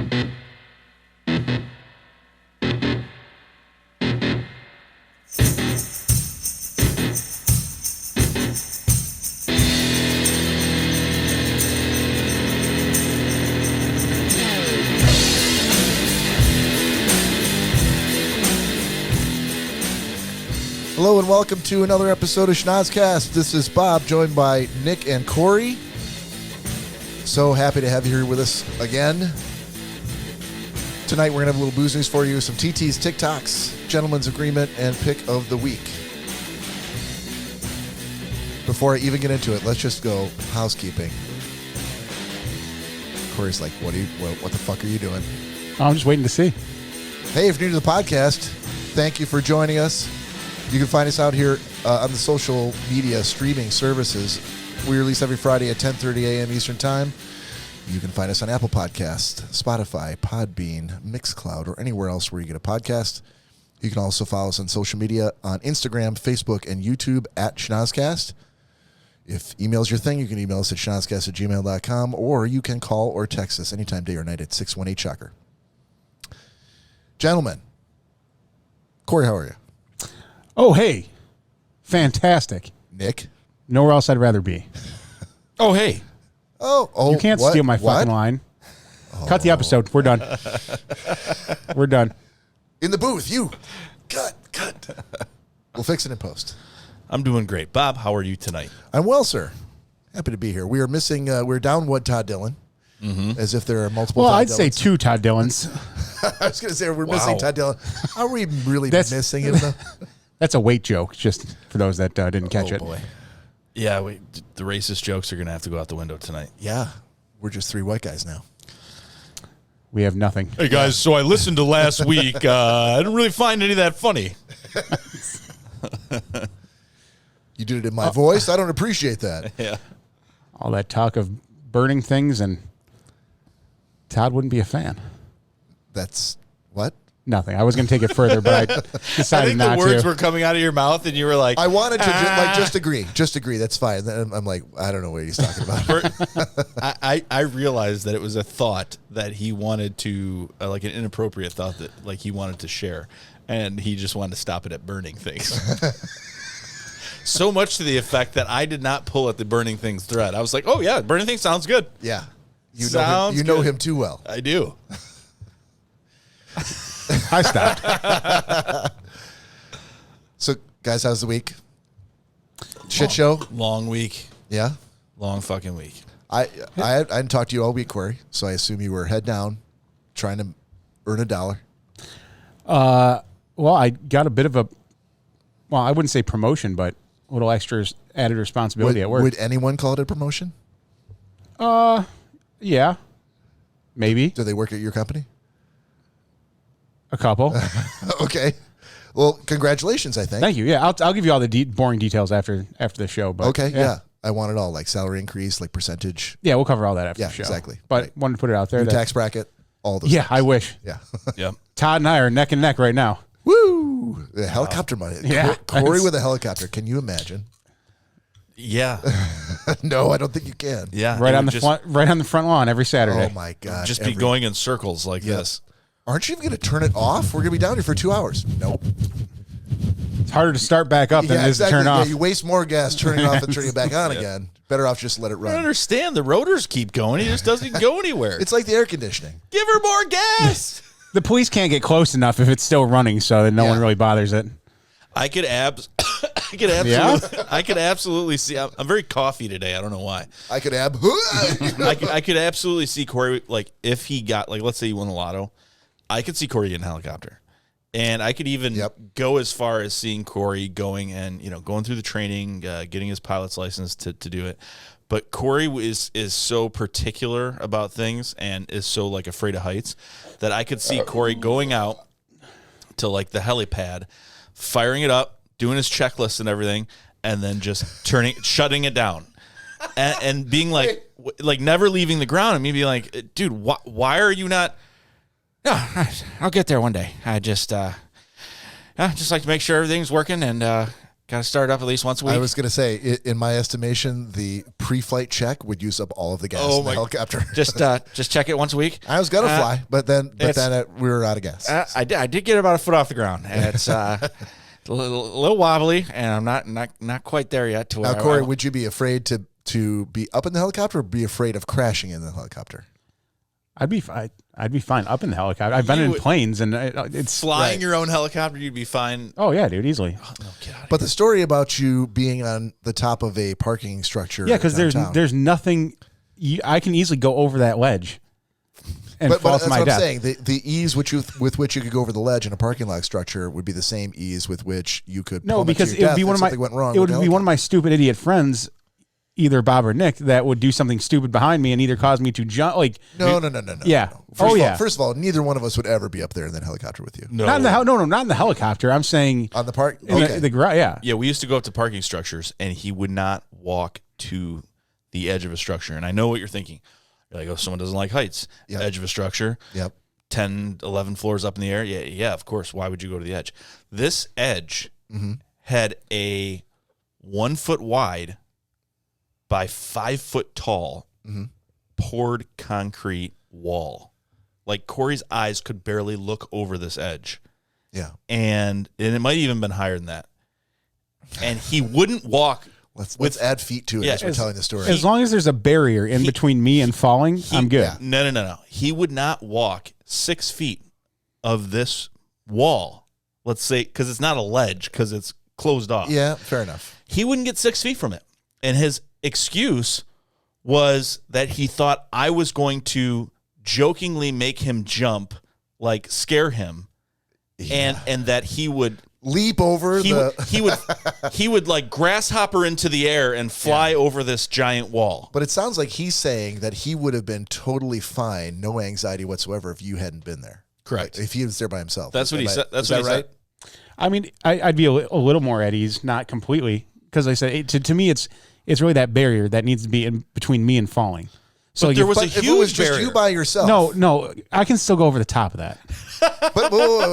Hello and welcome to another episode of Schnozzcast. This is Bob, joined by Nick and Cory. So happy to have you here with us again. Tonight we're going to have a little booze news for you, some TTs, TikToks, gentleman's agreement, and pick of the week. Before I even get into it, let's just go housekeeping. Cory's like, what the fuck are you doing? I'm just waiting to see. Hey, if you're new to the podcast, thank you for joining us. You can find us out here on the social media streaming services. We release every Friday at 10:30 a.m. Eastern Time. You can find us on Apple Podcasts, Spotify, Podbean, Mixcloud, or anywhere else where you get a podcast. You can also follow us on social media on Instagram, Facebook, and YouTube at Schnozzcast. If email's your thing, you can email us at schnozzcast@gmail.com, or you can call or text us anytime, day or night, at 618-SHOCKER. Gentlemen, Cory, how are you? Oh, hey. Fantastic. Nick? Nowhere else I'd rather be. Oh, hey. Oh, you can't steal my fucking line. Cut the episode. We're done. We're done. In the booth, you. Cut. We'll fix it in post. I'm doing great. Bob, how are you tonight? I'm well, sir. Happy to be here. We are missing, we're down one Todd Dillon, as if there are multiple Well, Todd I'd say Dillons. two Todd Dillons. I was going to say, we're missing Todd Dillon. Are we really missing him, though? That's a weight joke, just for those that didn't catch it. Boy. Yeah, the racist jokes are going to have to go out the window tonight. Yeah. We're just three white guys now. We have nothing. Hey, guys, so I listened to last week. I didn't really find any of that funny. You did it in my voice? I don't appreciate that. Yeah. All that talk of burning things, and Todd wouldn't be a fan. That's what? Nothing. I was going to take it further, but I decided not to. I think the words were coming out of your mouth, and you were like, I wanted to just agree. Just agree. That's fine. Then I'm like, I don't know what he's talking about. I realized that it was a thought that he wanted to, like an inappropriate thought that like he wanted to share, and he just wanted to stop it at burning things. So much to the effect that I did not pull at the burning things thread. I was like, oh, yeah, burning things sounds good. Yeah. You Sounds know good. him too well. I do. I stopped. So, guys, how's the week? Shit show? Long week. Yeah? Long fucking week. I hadn't talked to you all week, Cory, so I assume you were head down trying to earn $1. Well, I got a bit of I wouldn't say promotion, but a little extra added responsibility at work. Would anyone call it a promotion? Yeah. Maybe. Do they work at your company? A couple. Okay. Well, congratulations, I think. Thank you. Yeah, I'll give you all the boring details after the show. But Okay, yeah. I want it all, like salary increase, like percentage. Yeah, we'll cover all that after Yeah, the show. exactly. But Right. wanted to put it out there. New tax bracket, all those Yeah, things. I wish. Yeah. Yep. Todd and I are neck and neck right now. Woo! The helicopter money. Yeah. Cory with a helicopter. Can you imagine? Yeah. No, I don't think you can. Yeah. Right It on would the front lawn every Saturday. Oh, my God. Just be going in circles like this. Aren't you even going to turn it off? We're going to be down here for 2 hours. Nope. It's harder to start back up than it is to turn off. Yeah, you waste more gas turning it off and turning it back on again. Better off just let it I don't run. understand. The rotors keep going. He just doesn't go anywhere. It's like the air conditioning. Give her more gas. The police can't get close enough if it's still running, so that no Yeah. one really bothers it. I could absolutely see. I'm very coffee today. I don't know why. I could have. I could absolutely see Cory, like, if he got, like, let's say he won the lotto, I could see Cory getting a helicopter. And I could even go as far as seeing Cory going and, going through the training, getting his pilot's license to do it. But Cory is so particular about things and is so, like, afraid of heights that I could see Cory going out to, like, the helipad, firing it up, doing his checklist and everything, and then just shutting it down. And being like never leaving the ground, and me being like, dude, why are you not? No, I'll get there one day. I just like to make sure everything's working, and Got to start up at least once a week. I was going to say, in my estimation, the pre-flight check would use up all of the gas in the helicopter. Just check it once a week. I was going to fly, but then we were out of gas. I did get about a foot off the ground. It's a little wobbly, and I'm not quite there yet. To now, Cory, would you be afraid to be up in the helicopter or be afraid of crashing in the helicopter? I'd be fine up in the helicopter. I've been in planes, and it's flying your own helicopter. You'd be fine. Oh yeah, dude, easily. Oh, no, get out of but here. the story about you being on the top of a parking structure, yeah, because there's nothing. I can easily go over that ledge and fall to my death. That's what I'm saying. The ease with which you could go over the ledge in a parking lot structure would be the same ease with which you could. No, because it would be one of my one of my stupid idiot friends, either Bob or Nick, that would do something stupid behind me and either cause me to jump. Like no. Yeah. No. First of all, neither one of us would ever be up there in that helicopter with you. No. Not in the helicopter. I'm saying on the park. The garage. Yeah. Yeah, we used to go up to parking structures, and he would not walk to the edge of a structure. And I know what you're thinking. You're like, oh, someone doesn't like heights. Yep. Edge of a structure. Yep. 10, 11 floors up in the air. Yeah, of course. Why would you go to the edge? This edge had a 1 foot wide by 5 foot tall poured concrete wall. Like Cory's eyes could barely look over this edge. Yeah. And it might even been higher than that. And he wouldn't walk. Let's add feet to it as we're telling the story. As long as there's a barrier in between me and falling, I'm good. Yeah. No. He would not walk 6 feet of this wall. Let's say, because it's not a ledge, because it's closed off. Yeah, fair enough. He wouldn't get 6 feet from it. And his excuse was that he thought I was going to jokingly make him jump, like scare him, and that he would leap over he would like grasshopper into the air and fly over this giant wall. But it sounds like he's saying that he would have been totally fine, no anxiety whatsoever, if you hadn't been there. Correct. Like, if he was there by himself. That's what he said. That's what he right? said. I mean, I'd be a little more at ease, not completely, because like I said, to me, it's really that barrier that needs to be in between me and falling. So there was a if it huge was just barrier. you by yourself. No, I can still go over the top of that.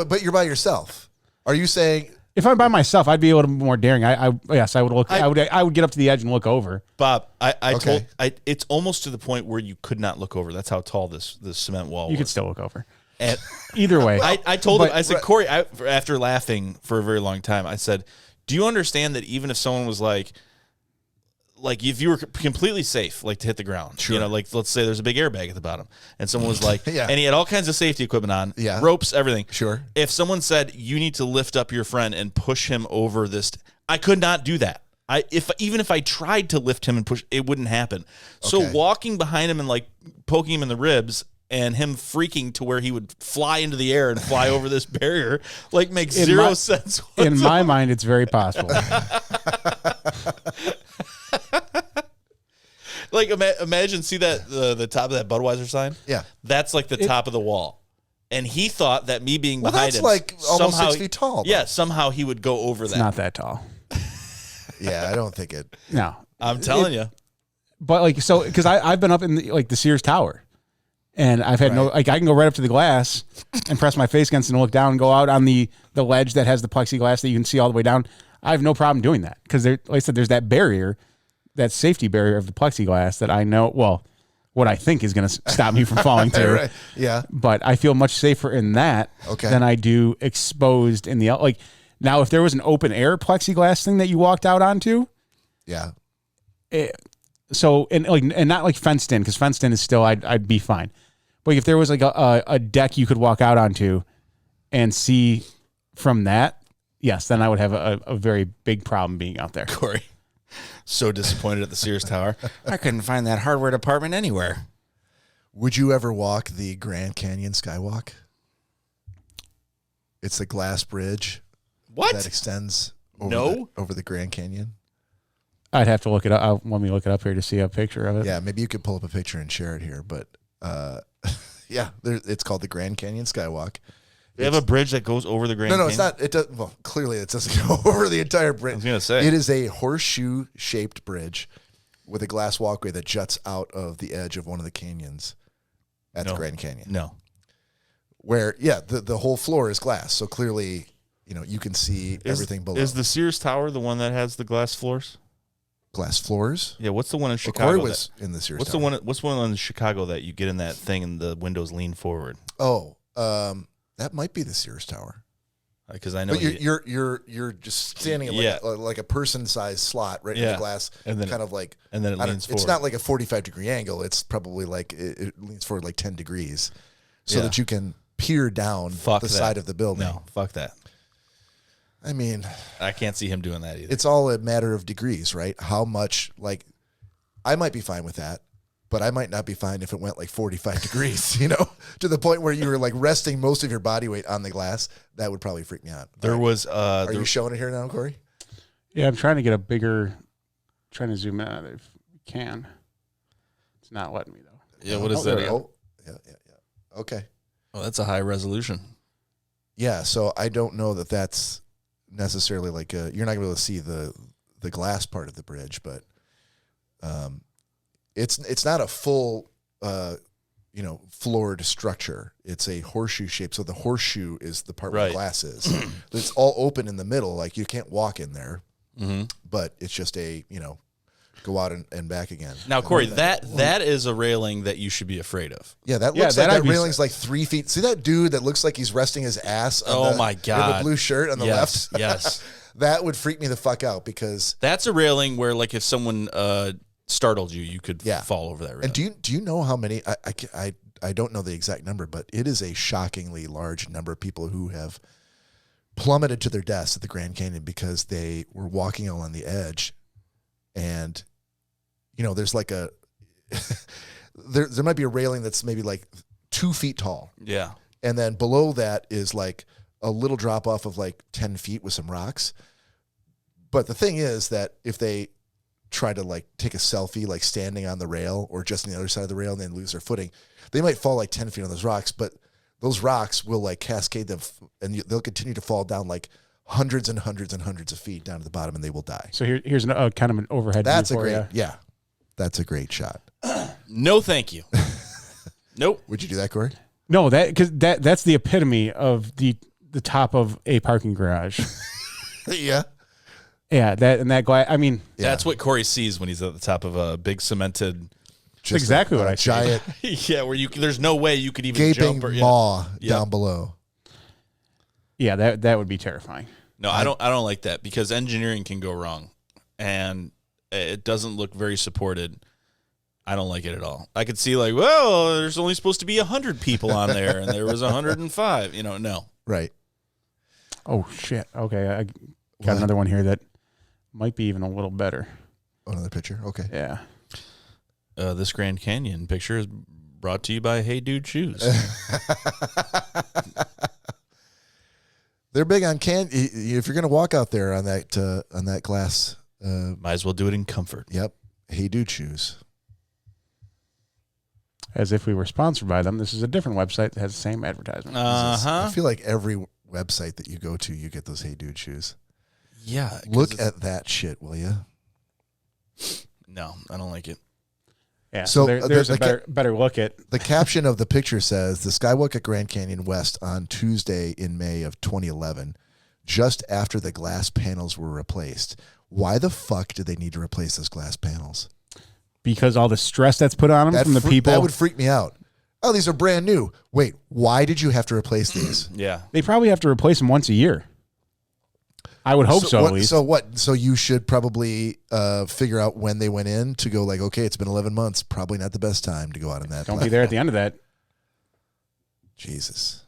but you're by yourself. Are you saying if I'm by myself, I'd be a little more daring? I would look. I would get up to the edge and look over. Bob, it's almost to the point where you could not look over. That's how tall this cement wall was. You could still look over. And either way, I told him. I said, Cory, after laughing for a very long time, I said, "Do you understand that even if someone was like if you were completely safe, like to hit the ground, sure. You know, like let's say there's a big airbag at the bottom, and someone was like, yeah. and he had all kinds of safety equipment on, ropes, everything. Sure. If someone said you need to lift up your friend and push him over this, I could not do that. Even if I tried to lift him and push, it wouldn't happen. So walking behind him and like poking him in the ribs and him freaking to where he would fly into the air and fly over this barrier like makes zero sense whatsoever. In my mind, it's very possible. Like imagine, see that the top of that Budweiser sign? Yeah. That's like the top of the wall. And he thought that me being behind that's him, like almost somehow, 6 feet tall. Yeah, somehow he would go over It's that. not that tall. Yeah, I don't think it. No. I'm telling you. But like, so, because I've been up in the Sears Tower, and I've had I can go right up to the glass and press my face against it and look down and go out on the ledge that has the plexiglass that you can see all the way down. I have no problem doing that because like I said, there's that barrier, that safety barrier of the plexiglass that I know, well, what I think is going to stop me from falling through. Right. Yeah. But I feel much safer in that than I do exposed in the, like, now if there was an open air plexiglass thing that you walked out onto. Yeah. And not like fenced in, because fenced in is still, I'd be fine. But if there was like a deck you could walk out onto and see from that, yes, then I would have a very big problem being out there. Cory, so disappointed at the Sears Tower. I couldn't find that hardware department anywhere. Would you ever walk the Grand Canyon Skywalk? It's the glass bridge. What? That extends over the Grand Canyon. I'd have to look it up. Let me look it up here to see a picture of it. Yeah, maybe you could pull up a picture and share it here. But yeah, it's called the Grand Canyon Skywalk. They have a bridge that goes over the Grand Canyon? No, it's not. It does. Well, clearly it doesn't go over the entire bridge. I was going to say. It is a horseshoe-shaped bridge with a glass walkway that juts out of the edge of one of the canyons at the Grand Canyon. No. Where, the whole floor is glass. So clearly you can see everything below. Is the Sears Tower the one that has the glass floors? Glass floors? Yeah. What's the one in Chicago? Cory was in the Sears Tower. What's the one in Chicago that you get in that thing and the windows lean forward? Oh, that might be the Sears Tower. Because I know but you're just standing in like a person-sized slot right in the glass, and then kind of like, and then it leans forward. It's not like a 45-degree angle. It's probably like it leans forward like 10 degrees, so that you can peer down side of the building. No, fuck that. I mean, I can't see him doing that either. It's all a matter of degrees, right? How much, like, I might be fine with that, but I might not be fine if it went like 45 degrees, to the point where you were like resting most of your body weight on the glass. That would probably freak me out. There was, are you showing it here now, Cory? Yeah, I'm trying to get trying to zoom out if we can. It's not letting me though. Yeah, what is that? Yeah. Okay. Oh, that's a high resolution. Yeah, so I don't know that that's necessarily like you're not going to be able to see the glass part of the bridge, but it's not a full floored structure. It's a horseshoe shape, so the horseshoe is the part where the glass is. It's all open in the middle, like you can't walk in there, but it's just a go out and back again. Now, Cory, that is a railing that you should be afraid of. Yeah, that looks like that railing's like 3 feet. See that dude that looks like he's resting his ass on my God. the blue shirt on the left? Yes. That would freak me the fuck out because... That's a railing where, like, if someone startled you, you could fall over that railing. And do you know how many... I don't know the exact number, but it is a shockingly large number of people who have plummeted to their deaths at the Grand Canyon because they were walking along the edge and... there's like a there might be a railing that's maybe like 2 feet tall. Yeah. And then below that is like a little drop off of like 10 feet with some rocks. But the thing is that if they try to like take a selfie, like standing on the rail or just on the other side of the rail and then lose their footing, they might fall like 10 feet on those rocks, but those rocks will like cascade them and they'll continue to fall down like hundreds and hundreds and hundreds of feet down to the bottom and they will die. So here's kind of an overhead That's view a great, you. yeah. That's a great shot. No, thank you. Nope. Would you do that, Cory? No, because that's the epitome of the top of a parking garage. Yeah. Yeah, that glass. I mean, that's what Cory sees when he's at the top of a big cemented. That's exactly what I see. Giant. Yeah, where there's no way you could even gaping jump maw down below. Yeah, that would be terrifying. No, I don't like that because engineering can go wrong, and it doesn't look very supported. I don't like it at all. I could see like, well, there's only supposed to be 100 people on there, and there was 105. No. Right. Oh shit. Okay, I got another one here that might be even a little better. Oh, another picture. Okay. Yeah. This Grand Canyon picture is brought to you by Hey Dude Shoes. They're big on if you're going to walk out there on that glass. Might as well do it in comfort. Yep. Hey Dude Shoes. As if we were sponsored by them. This is a different website that has the same advertisement. I feel like every website that you go to, you get those Hey Dude Shoes. Yeah. Look at that shit, will you? No, I don't like it. Yeah. So there's a better look at. The caption of the picture says, the skywalk at Grand Canyon West on Tuesday in May of 2011, just after the glass panels were replaced. Why the fuck did they need to replace those glass panels? Because all the stress that's put on them from the people. That would freak me out. Oh, these are brand new. Wait, why did you have to replace these? Yeah. They probably have to replace them once a year. I would hope so, at least. So what? So you should probably figure out when they went in to go like, okay, it's been 11 months. Probably not the best time to go out on that. Don't be there at the end of that. Jesus.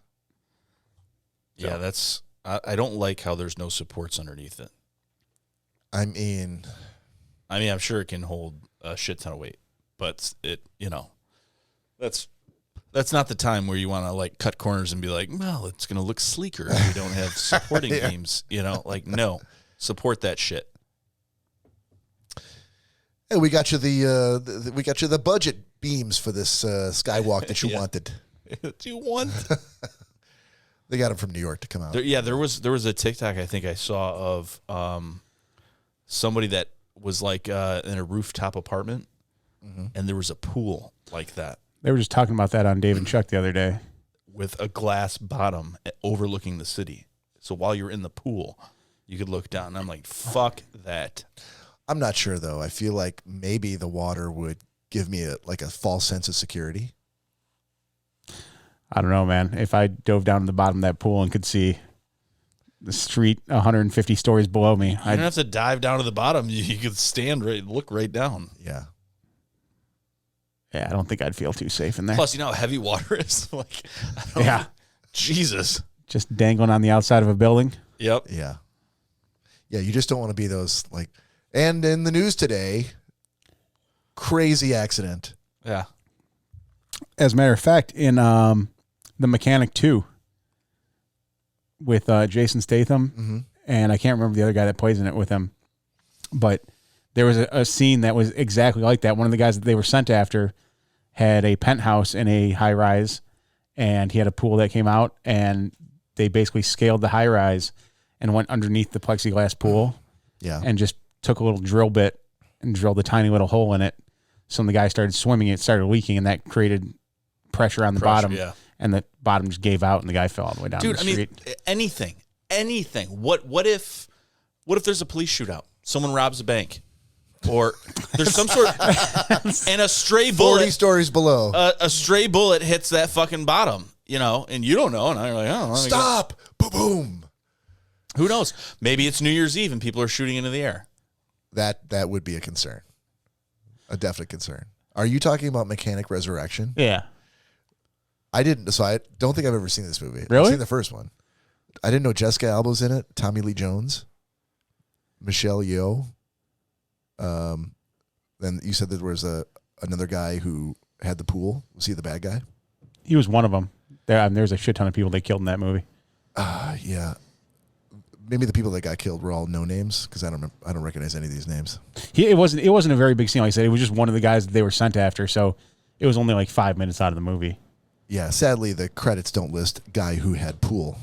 Yeah, that's... I don't like how there's no supports underneath it. I mean, I'm sure it can hold a shit ton of weight, but that's not the time where you want to like cut corners and be like, well, it's going to look sleeker if we don't have supporting beams, no, support that shit. Hey, we got you the budget beams for this skywalk that you wanted. Do you want? They got them from New York to come out. There was a TikTok I think I saw of somebody that was like in a rooftop apartment, and there was a pool like that. They were just talking about that on Dave and Chuck the other day. With a glass bottom overlooking the city. So while you're in the pool, you could look down. And I'm like, fuck that. I'm not sure, though. I feel like maybe the water would give me a false sense of security. I don't know, man. If I dove down to the bottom of that pool and could see the street 150 stories below me, I don't have to dive down to the bottom. You could look right down. Yeah. Yeah, I don't think I'd feel too safe in there. Plus, you know how heavy water is? Jesus. Just dangling on the outside of a building. Yep. Yeah. Yeah, you just don't want to be those, like, and in the news today, crazy accident. Yeah. As a matter of fact, in The Mechanic 2 with Jason Statham, and I can't remember the other guy that plays in it with him, but there was a scene that was exactly like that. One of the guys that they were sent after had a penthouse in a high-rise, and he had a pool that came out, and they basically scaled the high-rise and went underneath the plexiglass pool and just took a little drill bit and drilled a tiny little hole in it. So when the guy started swimming, it started leaking, and that created pressure on the bottom. Yeah. And the bottom just gave out, and the guy fell all the way down the street. Anything. What if there's a police shootout? Someone robs a bank, or there's some sort of, and a stray bullet 40 stories below. A stray bullet hits that fucking bottom, and you don't know, and I'm like, oh, stop, boom, boom. Who knows? Maybe it's New Year's Eve and people are shooting into the air. That would be a concern, a definite concern. Are you talking about Mechanic Resurrection? Yeah. I didn't, so I don't think I've ever seen this movie. Really? I've seen the first one. I didn't know Jessica Alba's in it, Tommy Lee Jones, Michelle Yeoh. Then you said that there was another guy who had the pool. Was he the bad guy? He was one of them. There's a shit ton of people they killed in that movie. Yeah. Maybe the people that got killed were all no names because I don't recognize any of these names. It wasn't a very big scene. Like I said, it was just one of the guys that they were sent after. So it was only like 5 minutes out of the movie. Yeah, sadly, the credits don't list guy who had pool.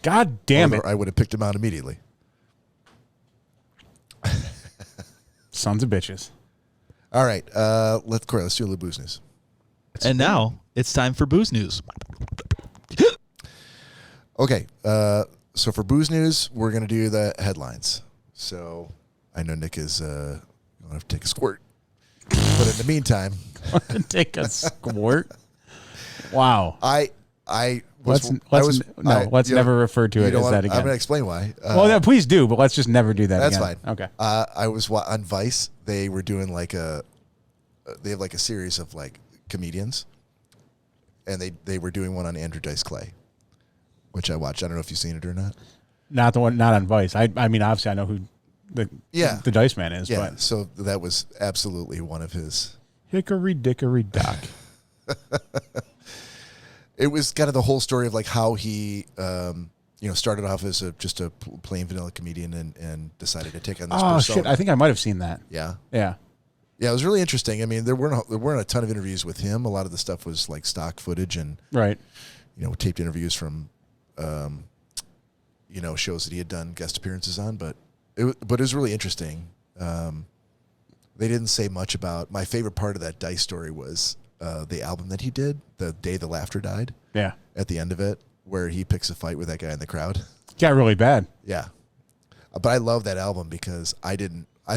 God damn it. I would have picked him out immediately. Sons of bitches. All right, Corey, let's do a little booze news. And now it's time for booze news. Okay, so for booze news, we're going to do the headlines. So I know Nick is going to have to take a squirt. But in the meantime... Take a squirt? Wow. Let's never refer to it as that again. I'm going to explain why. Please do, but let's just never do that that's again. Fine. Okay. I was on Vice. They were doing they have like a series of like comedians, and they were doing one on Andrew Dice Clay, which I watched. I don't know if you've seen it or not. Not on Vice. I mean, obviously I know who the Dice Man is. Yeah. But So that was absolutely one of his. Hickory dickory dock. It was kind of the whole story of like how he, started off as just a plain vanilla comedian and decided to take on this persona. Shit! I think I might have seen that. Yeah. Yeah. Yeah, it was really interesting. I mean, there weren't a ton of interviews with him. A lot of the stuff was like stock footage and right, taped interviews from, shows that he had done guest appearances on. But it was really interesting. They didn't say much about. My favorite part of that Dice story was the album that he did, The Day the Laughter Died. Yeah. At the end of it, where he picks a fight with that guy in the crowd. Got really bad. Yeah. But I love that album because I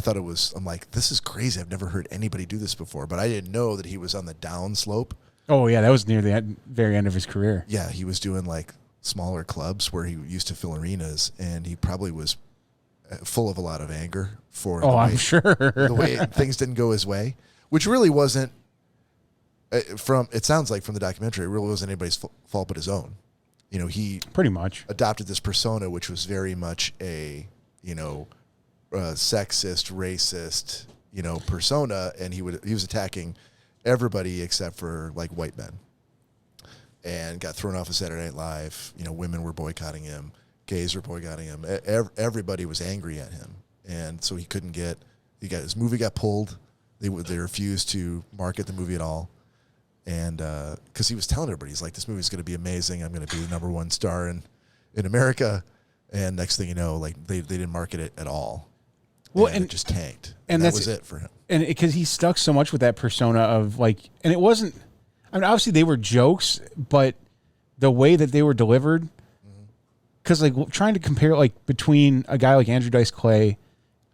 thought it was, I'm like, this is crazy. I've never heard anybody do this before. But I didn't know that he was on the down slope. Oh, yeah. That was near the very end of his career. Yeah. He was doing like smaller clubs where he used to fill arenas, and he probably was full of a lot of anger for I'm sure the way things didn't go his way, which really wasn't it sounds like from the documentary, it really wasn't anybody's fault but his own. He pretty much adopted this persona, which was very much a, sexist, racist, persona, and he was attacking everybody except for like white men, and got thrown off of Saturday Night Live. Women were boycotting him, gays were boycotting him. Everybody was angry at him, and so his movie got pulled. They refused to market the movie at all. And because he was telling everybody, he's like, this movie's going to be amazing. I'm going to be the number one star in America. And next thing you know, like they didn't market it at all. Well, and it just tanked. And that was it for him. And because he stuck so much with that persona of like, and it wasn't, I mean, obviously they were jokes, but the way that they were delivered because like trying to compare like between a guy like Andrew Dice Clay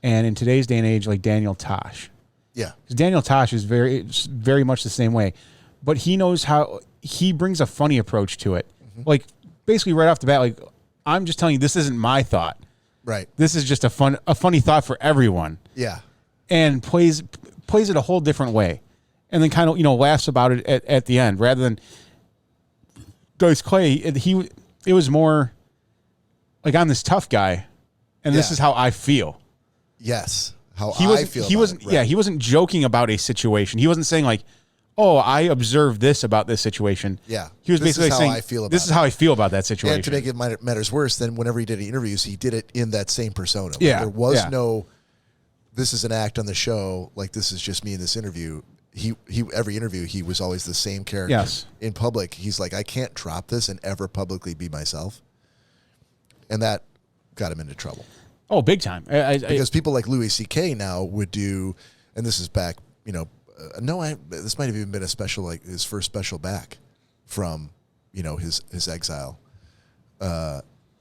and in today's day and age like Daniel Tosh. Yeah, because Daniel Tosh is very much the same way, but he knows how he brings a funny approach to it. Like basically right off the bat, like I'm just telling you this isn't my thought. right. This is just a funny thought for everyone. Yeah, And plays it a whole different way, and then kind of laughs about it at the end rather than Dice Clay. It was more like I'm this tough guy, and this Yeah. is how I feel. yes. How He I wasn't. feel. He about wasn't. it, right. Yeah, he wasn't joking about a situation. He wasn't saying like, "Oh, I observed this about this situation." Yeah. he was This is basically how saying, I feel "This about is it." how I feel about that situation." And to make it matters worse, then whenever he did interviews, he did it in that same persona. Like, Yeah, there was yeah. no, this is an act on the show. Like, this is just me in this interview. He every interview, he was always the same character. Yes. In public, he's like, I can't drop this and ever publicly be myself. And that got him into trouble. Oh, big time! Because people like Louis C.K. now would do, and this is back, this might have even been a special, like his first special back from, his exile.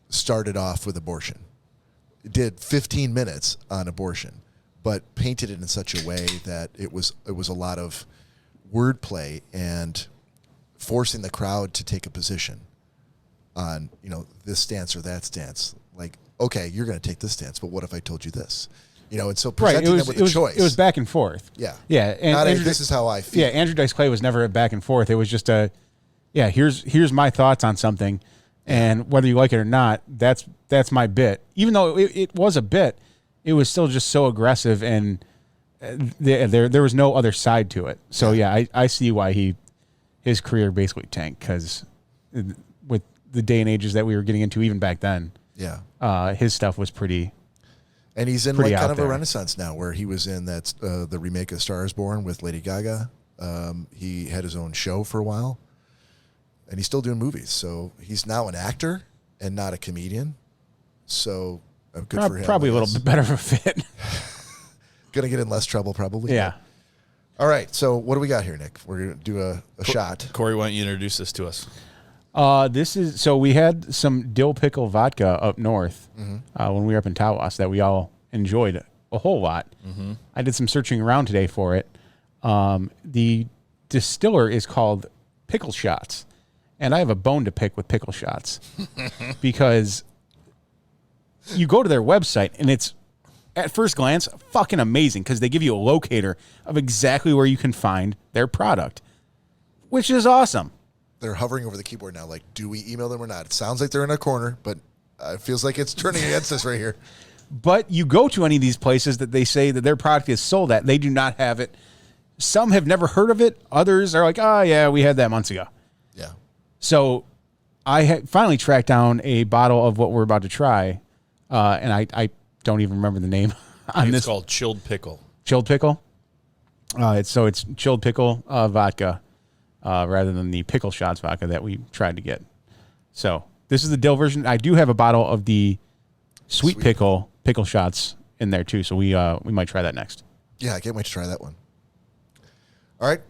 Started off with abortion. Did 15 minutes on abortion, but painted it in such a way that it was a lot of wordplay and forcing the crowd to take a position on, this stance or that stance. Like, okay, you're going to take this stance, but what if I told you this? And so presenting them with a choice. It was back and forth. Yeah. Yeah. And This is how I feel. Yeah, Andrew Dice Clay was never a back and forth. It was just here's my thoughts on something, and whether you like it or not, that's my bit. Even though it was a bit, it was still just so aggressive, and there was no other side to it. So I see why his career basically tanked, because with the day and ages that we were getting into even back then, his stuff was pretty. And he's in pretty like kind out of a there. renaissance now, where he was in the remake of Star is Born with Lady Gaga. He had his own show for a while, and he's still doing movies. So he's now an actor and not a comedian. So good for him. Probably I a little guess. bit better of a fit. Gonna get in less trouble, probably. Yeah. All right. So what do we got here, Nick? We're gonna do a shot. Cory, why don't you introduce this to us? We had some dill pickle vodka up north when we were up in Tawas that we all enjoyed a whole lot. I did some searching around today for it. The distiller is called Pickle Shots, and I have a bone to pick with Pickle Shots because you go to their website and it's at first glance fucking amazing, because they give you a locator of exactly where you can find their product, which is awesome. They're hovering over the keyboard now. Like, do we email them or not? It sounds like they're in a corner, but it feels like it's turning against us right here. But you go to any of these places that they say that their product is sold at, they do not have it. Some have never heard of it. Others are like, oh, yeah, we had that months ago. Yeah. So I had finally tracked down a bottle of what we're about to try, and I don't even remember the name on It's this. called Chilled Pickle. Chilled Pickle. It's Chilled Pickle vodka rather than the Pickle Shots vodka that we tried to get. So this is the dill version. I do have a bottle of the Sweet Pickle Shots in there too, so we might try that next. Yeah, I can't wait to try that one. All right.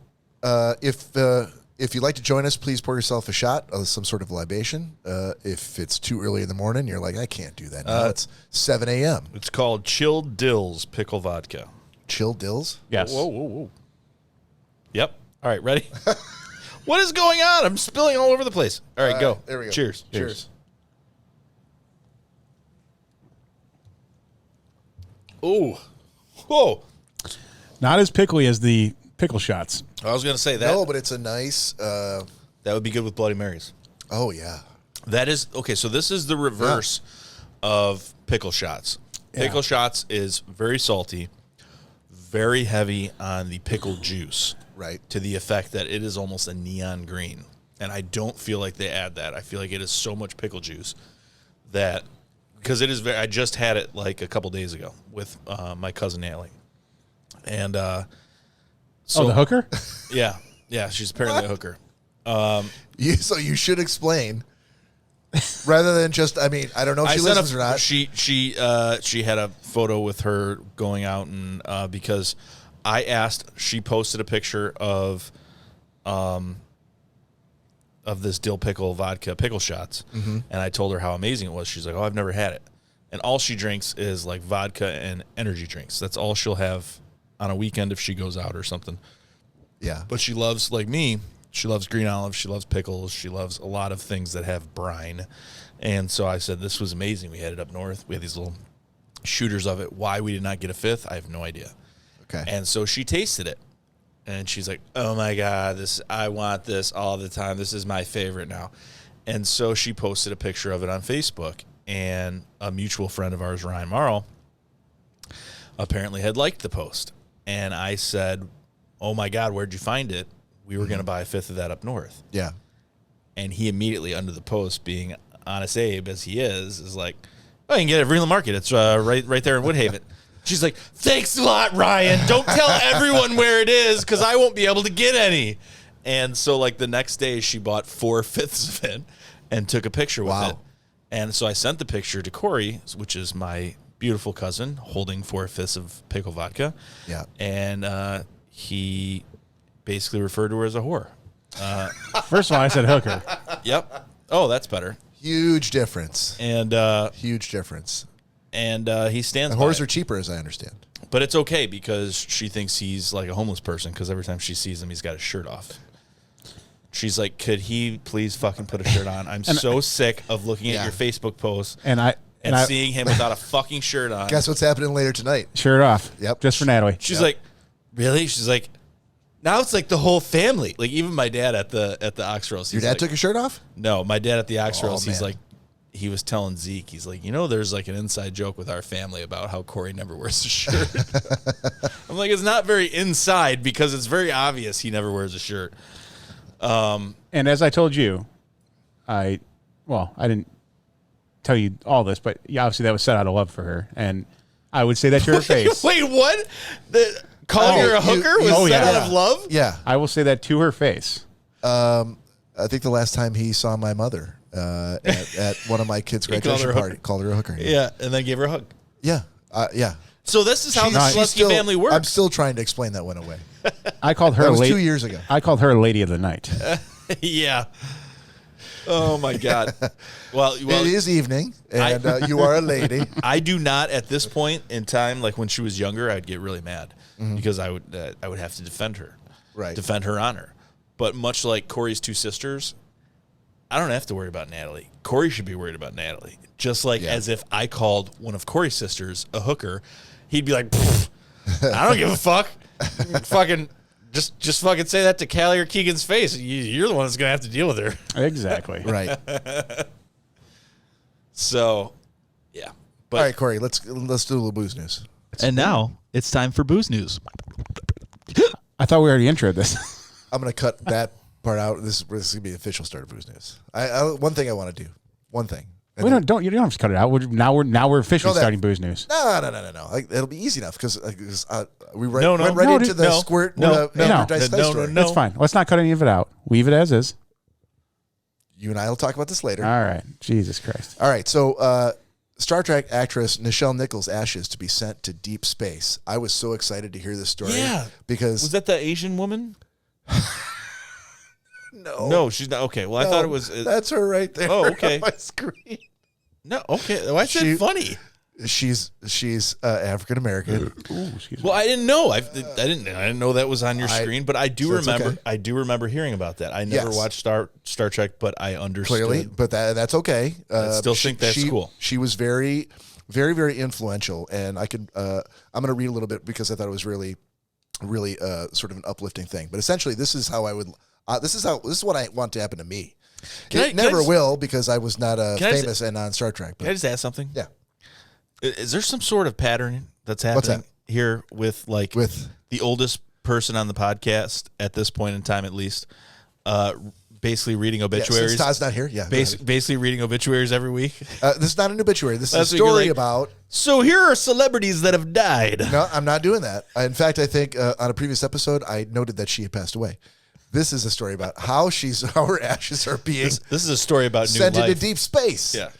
If you'd like to join us, please pour yourself a shot of some sort of libation. If it's too early in the morning, you're like, I can't do that now. It's 7 a.m. It's called Chilled Dills Pickle Vodka. Chill dills? Yes. Whoa. Yep. All right, ready? What is going on? I'm spilling all over the place. All right, go. There we go. Cheers. Cheers. Ooh. Whoa. Not as pickly as the Pickle Shots. I was going to say that. No, but it's a nice. That would be good with Bloody Marys. Oh, yeah. That is okay. So this is the reverse of Pickle Shots. Pickle Shots is very salty, very heavy on the pickle juice, Right. to the effect that it is almost a neon green. And I don't feel like they add that. I feel like it is so much pickle juice that, because it is very. I just had it like a couple days ago with my cousin Allie, and so The hooker? yeah, she's apparently a hooker. So you should explain rather than just. I mean, I don't know if she listens or not. She had a photo with her going out, and because I asked, she posted a picture of of this dill pickle vodka pickle shots, and I told her how amazing it was. She's like, "Oh, I've never had it." And all she drinks is like vodka and energy drinks. That's all she'll have on a weekend if she goes out or something. Yeah. But she loves, like me, she loves green olives, she loves pickles, she loves a lot of things that have brine. And so I said, this was amazing. We had it up north. We had these little shooters of it. Why we did not get a fifth, I have no idea. Okay. And so she tasted it. And she's like, oh my God, I want this all the time. This is my favorite now. And so she posted a picture of it on Facebook. And a mutual friend of ours, Ryan Marl, apparently had liked the post. And I said, oh my God, where'd you find it? We were going to buy a fifth of that up north. Yeah. And he immediately, under the post, being honest Abe as he is like, oh, you can get it at Vreeland Market. It's right there in Woodhaven. She's like, thanks a lot, Ryan. Don't tell everyone where it is because I won't be able to get any. And so, like, the next day, she bought 4/5 of it and took a picture with it. And so I sent the picture to Cory, which is my beautiful cousin, holding 4/5 of pickle vodka. Yeah. And he basically referred to her as a whore. First of all, I said hooker. Yep. Oh, that's better. Huge difference. And Huge difference. And he stands And by whores it. are cheaper, as I understand. But it's okay because she thinks he's like a homeless person because every time she sees him, he's got his shirt off. She's like, could he please fucking put a shirt on? I'm so sick of looking at your Facebook posts And seeing him without a fucking shirt on. Guess what's happening later tonight? shirt off. Yep. Just for Natalie. She's like, really? She's like, now it's like the whole family. Like even my dad at the Ox Roast. Your dad took his shirt off? No, my dad at the Ox Roast. He's man. like, he was telling Zeke, he's like, there's like an inside joke with our family about how Cory never wears a shirt. I'm like, it's not very inside because it's very obvious he never wears a shirt. And as I told you, I didn't tell you all this, but obviously that was set out of love for her. And I would say that to her face. Wait, what? Calling her a hooker was set out of love? Yeah. I will say that to her face. I think the last time he saw my mother at one of my kids' graduation party, called her a hooker. Yeah, and then gave her a hug. Yeah. Yeah. So this is how the Schnozzcast family works. I'm still trying to explain that one away. I called her That was 2 years ago. I called her Lady of the Night. Yeah. Oh my God. Well, it is evening, and you are a lady. I do not at this point in time. Like when she was younger, I'd get really mad because I would have to defend her, defend her honor. But much like Cory's two sisters, I don't have to worry about Natalie. Cory should be worried about Natalie. Just like as if I called one of Cory's sisters a hooker, he'd be like, I don't give a fuck. Fucking just fucking say that to Callie or Keegan's face. You're the one that's gonna have to deal with her. Exactly. Right. So, yeah. But all right, Cory, let's do a little booze news. And now it's time for booze news. I thought we already introed this. I'm going to cut that part out. This is going to be the official start of booze news. One thing I want to do. One thing. You don't have to cut it out. Now we're officially starting booze news. No. It'll be easy enough because we went No, right into the no, squirt. No. Story. It's fine. Let's not cut any of it out. Leave it as is. You and I will talk about this later. All right. Jesus Christ. All right. So, Star Trek actress Nichelle Nichols' ashes to be sent to deep space. I was so excited to hear this story. Yeah. Because was that the Asian woman? No, she's not. Okay. Well, I thought it was. That's her right there. Oh, okay. On my screen. No, okay. Well, I said funny. She's African American. Well, I didn't know. I didn't know that was on your screen, but I do remember. Okay. I do remember hearing about that. I never watched Star Trek, but I understood. Clearly, but that's okay. I still think that's cool. She was very, very, very influential, and I'm going to read a little bit because I thought it was really, really sort of an uplifting thing. But essentially, this is how I would. This is what I want to happen to me. It never will because I was not famous and on Star Trek. But, can I just ask something? Yeah. Is there some sort of pattern that's happening here with the oldest person on the podcast at this point in time, at least, basically reading obituaries? Since Todd's not here, basically reading obituaries every week. This is not an obituary. This is a story about. So here are celebrities that have died. No, I'm not doing that. In fact, I think on a previous episode, I noted that she had passed away. This is a story about how her ashes are being. This is a story about sent new life. into deep space. Yeah.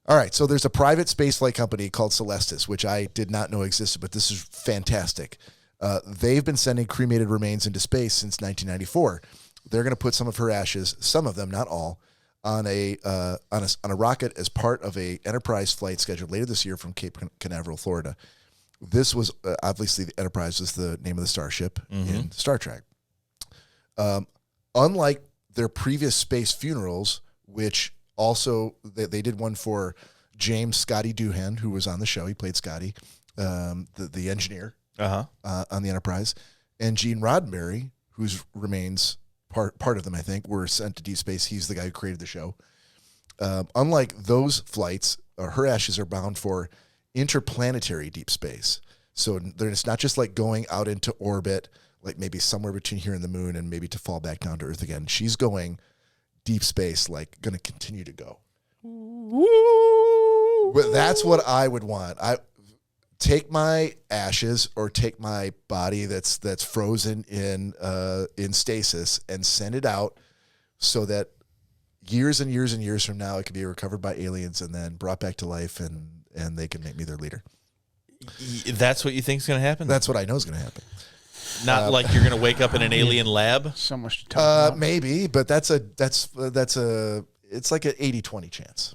All right, so there's a private spaceflight company called Celestis, which I did not know existed, but this is fantastic. They've been sending cremated remains into space since 1994. they're going to put some of her ashes, some of them, not all, on a rocket as part of a Enterprise flight scheduled later this year from Cape Canaveral, Florida. This was obviously the Enterprise was the name of the starship in Star Trek. Unlike their previous space funerals, which also they did one for James Scotty Doohan, who was on the show. He played Scotty, the engineer on the Enterprise, and Gene Roddenberry, whose remains part of them, I think, were sent to deep space. He's the guy who created the show. Unlike those flights, her ashes are bound for interplanetary deep space. So it's not just like going out into orbit, like maybe somewhere between here and the moon and maybe to fall back down to Earth again. She's going deep space, like going to continue to go. But that's what I would want. I take my ashes or take my body that's frozen in stasis and send it out so that years and years and years from now it can be recovered by aliens and then brought back to life and they can make me their leader. That's what you think is going to happen? That's what I know is going to happen. Not like you're going to wake up in an alien lab? So much to talk about. Maybe, but it's like an 80-20 chance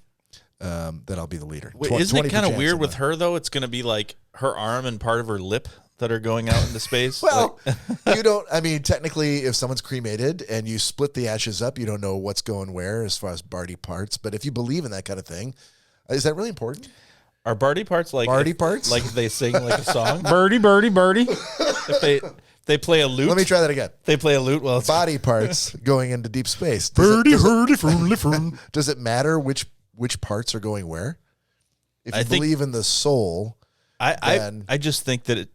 that I'll be the leader. Wait, isn't it kind of weird with her, though? It's going to be like her arm and part of her lip that are going out into space? Well, technically, if someone's cremated and you split the ashes up, you don't know what's going where as far as body parts. But if you believe in that kind of thing, is that really important? Are Barty parts like parts? Like they sing like a song? Birdie, birdie, birdie. If they play a lute. Let me try that again. They play a lute while it's body parts going into deep space. Does it matter which parts are going where? If you believe in the soul, I just think that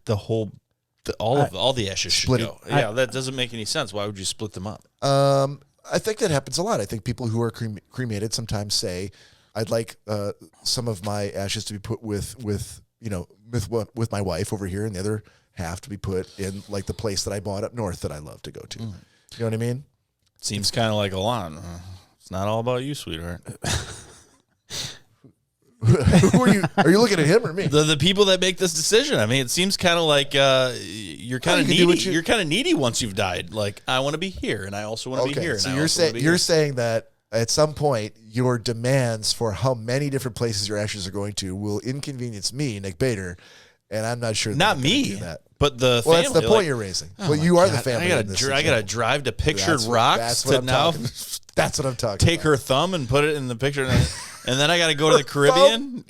all the ashes should go. That doesn't make any sense. Why would you split them up? I think that happens a lot. I think people who are cremated sometimes say, I'd like some of my ashes to be put with my wife over here, and the other half to be put in like the place that I bought up north that I love to go to. You know what I mean? Seems kind of like a lot. It's not all about you, sweetheart. Who are you? Are you looking at him or me? The people that make this decision. I mean, it seems kind of like you're kind of needy. You're kind of needy once you've died. Like, I want to be here, and I also want to be here. So you're saying that at some point your demands for how many different places your ashes are going to will inconvenience me, Nick Bader, and I'm not sure. Not me, but the family. Well, that's the point you're raising. Well, you are the family. I gotta drive to Pictured Rocks to now. That's what I'm talking. Take about. her thumb and put it in the picture, and then I got to go to the Caribbean.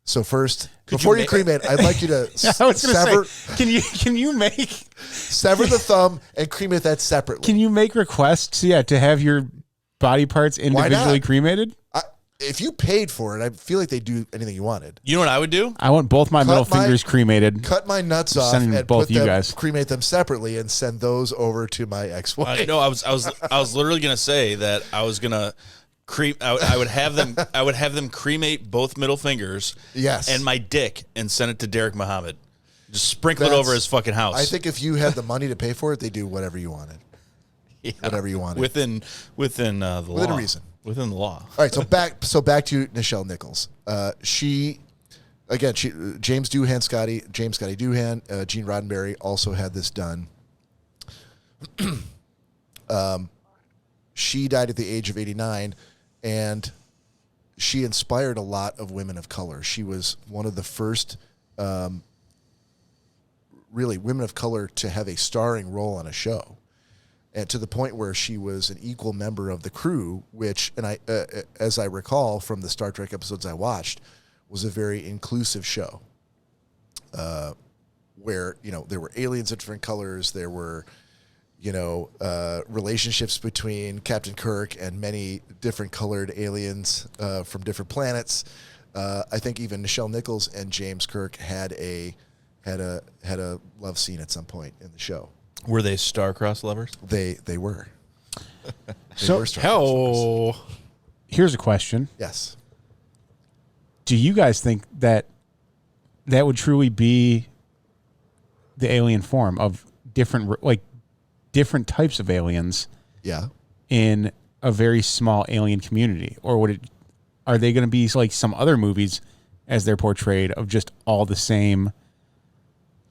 So first, before you cremate, I'd like you to sever. Can you make sever the thumb and cremate that separately? Can you make requests? Yeah, to have your body parts individually cremated. If you paid for it, I feel like they'd do anything you wanted. You know what I would do? I want both my middle fingers cremated. Cut my nuts off and cremate them separately and send those over to my ex-wife. No, I was literally gonna say that I was gonna I would have them cremate both middle fingers, and my dick, and send it to Derek Muhammad. Just sprinkle it over his fucking house. I think if you had the money to pay for it, they do whatever you wanted. Yeah, whatever you wanted within the law. Within reason. Within the law. All right, so back to Nichelle Nichols. James Scotty Doohan, Gene Roddenberry also had this done. She died at the age of 89, and she inspired a lot of women of color. She was one of the first, really, women of color to have a starring role on a show. And to the point where she was an equal member of the crew, which, and as I recall from the Star Trek episodes I watched, was a very inclusive show. Where there were aliens of different colors, there were relationships between Captain Kirk and many different colored aliens from different planets. I think even Nichelle Nichols and James Kirk had a love scene at some point in the show. Were they star-crossed lovers? They were. Here's a question. Yes. Do you guys think that would truly be the alien form of different types of aliens? Yeah. In a very small alien community, or are they going to be like some other movies as they're portrayed of just all the same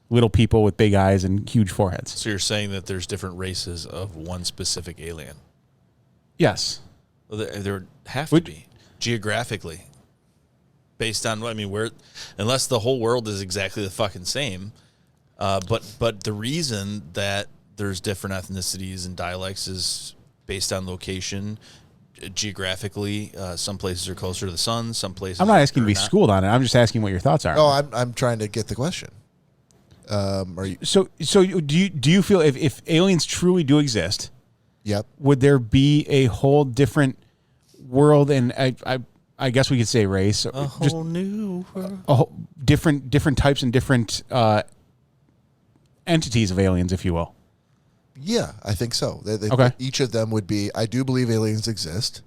little people with big eyes and huge foreheads. So you're saying that there's different races of one specific alien? Yes. Well, there have to be geographically, based on unless the whole world is exactly the fucking same. But the reason that there's different ethnicities and dialects is based on location, geographically. Some places are closer to the sun. Some places. I'm not asking to be schooled on it. I'm just asking what your thoughts are. No, I'm trying to get the question. Are you? So do you feel if aliens truly do exist? Yep. Would there be a whole different world, and I guess we could say race, a whole new world. Different types and different entities of aliens, if you will? Yeah, I think so. Okay. Each of them would be. I do believe aliens exist.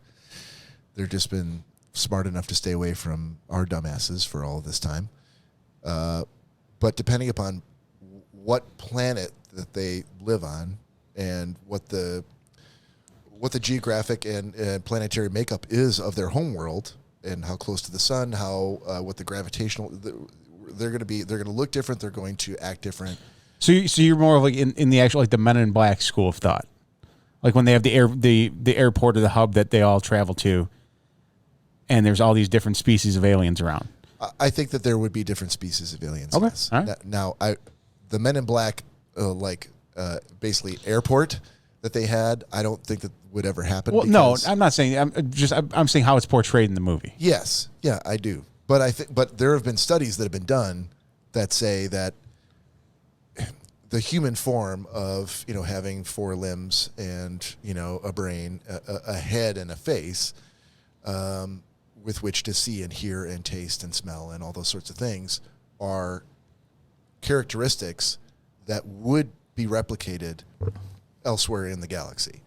They've just been smart enough to stay away from our dumbasses for all this time. But depending upon what planet that they live on and what the geographic and planetary makeup is of their home world and how close to the sun, what the gravitational, they're going to look different. They're going to act different. So you're more of like in the actual, like the Men in Black school of thought, like when they have the airport or the hub that they all travel to, and there's all these different species of aliens around. I think that there would be different species of aliens. Okay. Yes. All right. Now, the Men in Black, basically airport that they had, I don't think that would ever happen. Well, no, I'm not saying. I'm saying how it's portrayed in the movie. Yes, yeah, I do. But there have been studies that have been done that say that the human form of having 4 limbs and a brain, a head and a face, with which to see and hear and taste and smell and all those sorts of things are characteristics that would be replicated elsewhere in the galaxy.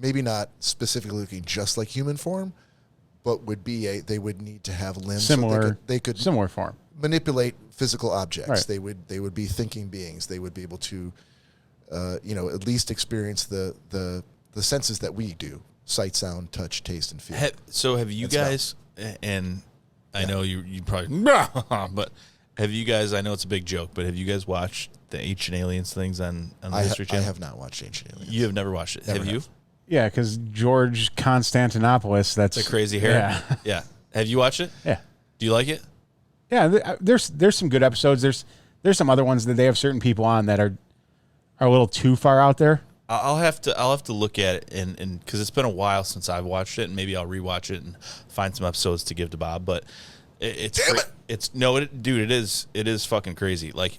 Maybe not specifically looking just like human form, but they would need to have limbs. Similar, so they could similar form. Manipulate physical objects. Right. They would be thinking beings. They would be able to, at least experience the senses that we do: sight, sound, touch, taste, and feel. Have you guys? And I know you probably, but have you guys? I know it's a big joke, but have you guys watched the Ancient Aliens things on the History Channel? I have not watched Ancient Aliens. You have never watched it, have you? Yeah, because George Constantinopolis. That's the crazy hair. Yeah. Yeah. Have you watched it? Yeah. Do you like it? Yeah. There's some good episodes. There's some other ones that they have certain people on that are a little too far out there. I'll have to look at it and because it's been a while since I've watched it, and maybe I'll rewatch it and find some episodes to give to Bob. But it is fucking crazy. Like,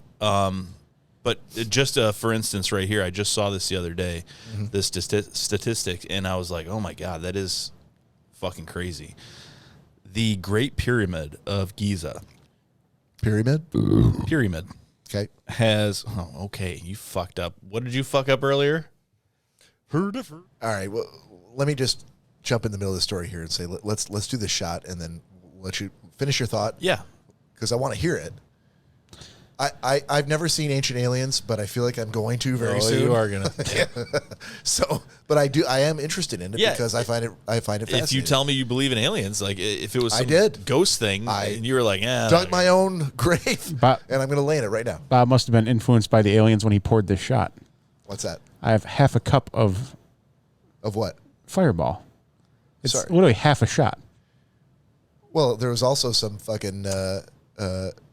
but just for instance, right here, I just saw this the other day, this statistic, and I was like, oh my god, that is fucking crazy. The Great Pyramid of Giza. Pyramid. Okay. Has okay, you fucked up. What did you fuck up earlier? All right. Well, let me just jump in the middle of the story here and say let's do this shot and then let you finish your thought. Yeah, because I want to hear it. I've never seen Ancient Aliens, but I feel like I'm going to very soon. You are gonna. Yeah. So, but I am interested in it because I find it fascinating. If you tell me you believe in aliens, like if it was some ghost thing, and you were like, dug my own grave, and I'm going to lay in it right now. Bob must have been influenced by the aliens when he poured this shot. What's that? I have half a cup of what? Fireball. It's literally half a shot. Well, there was also some fucking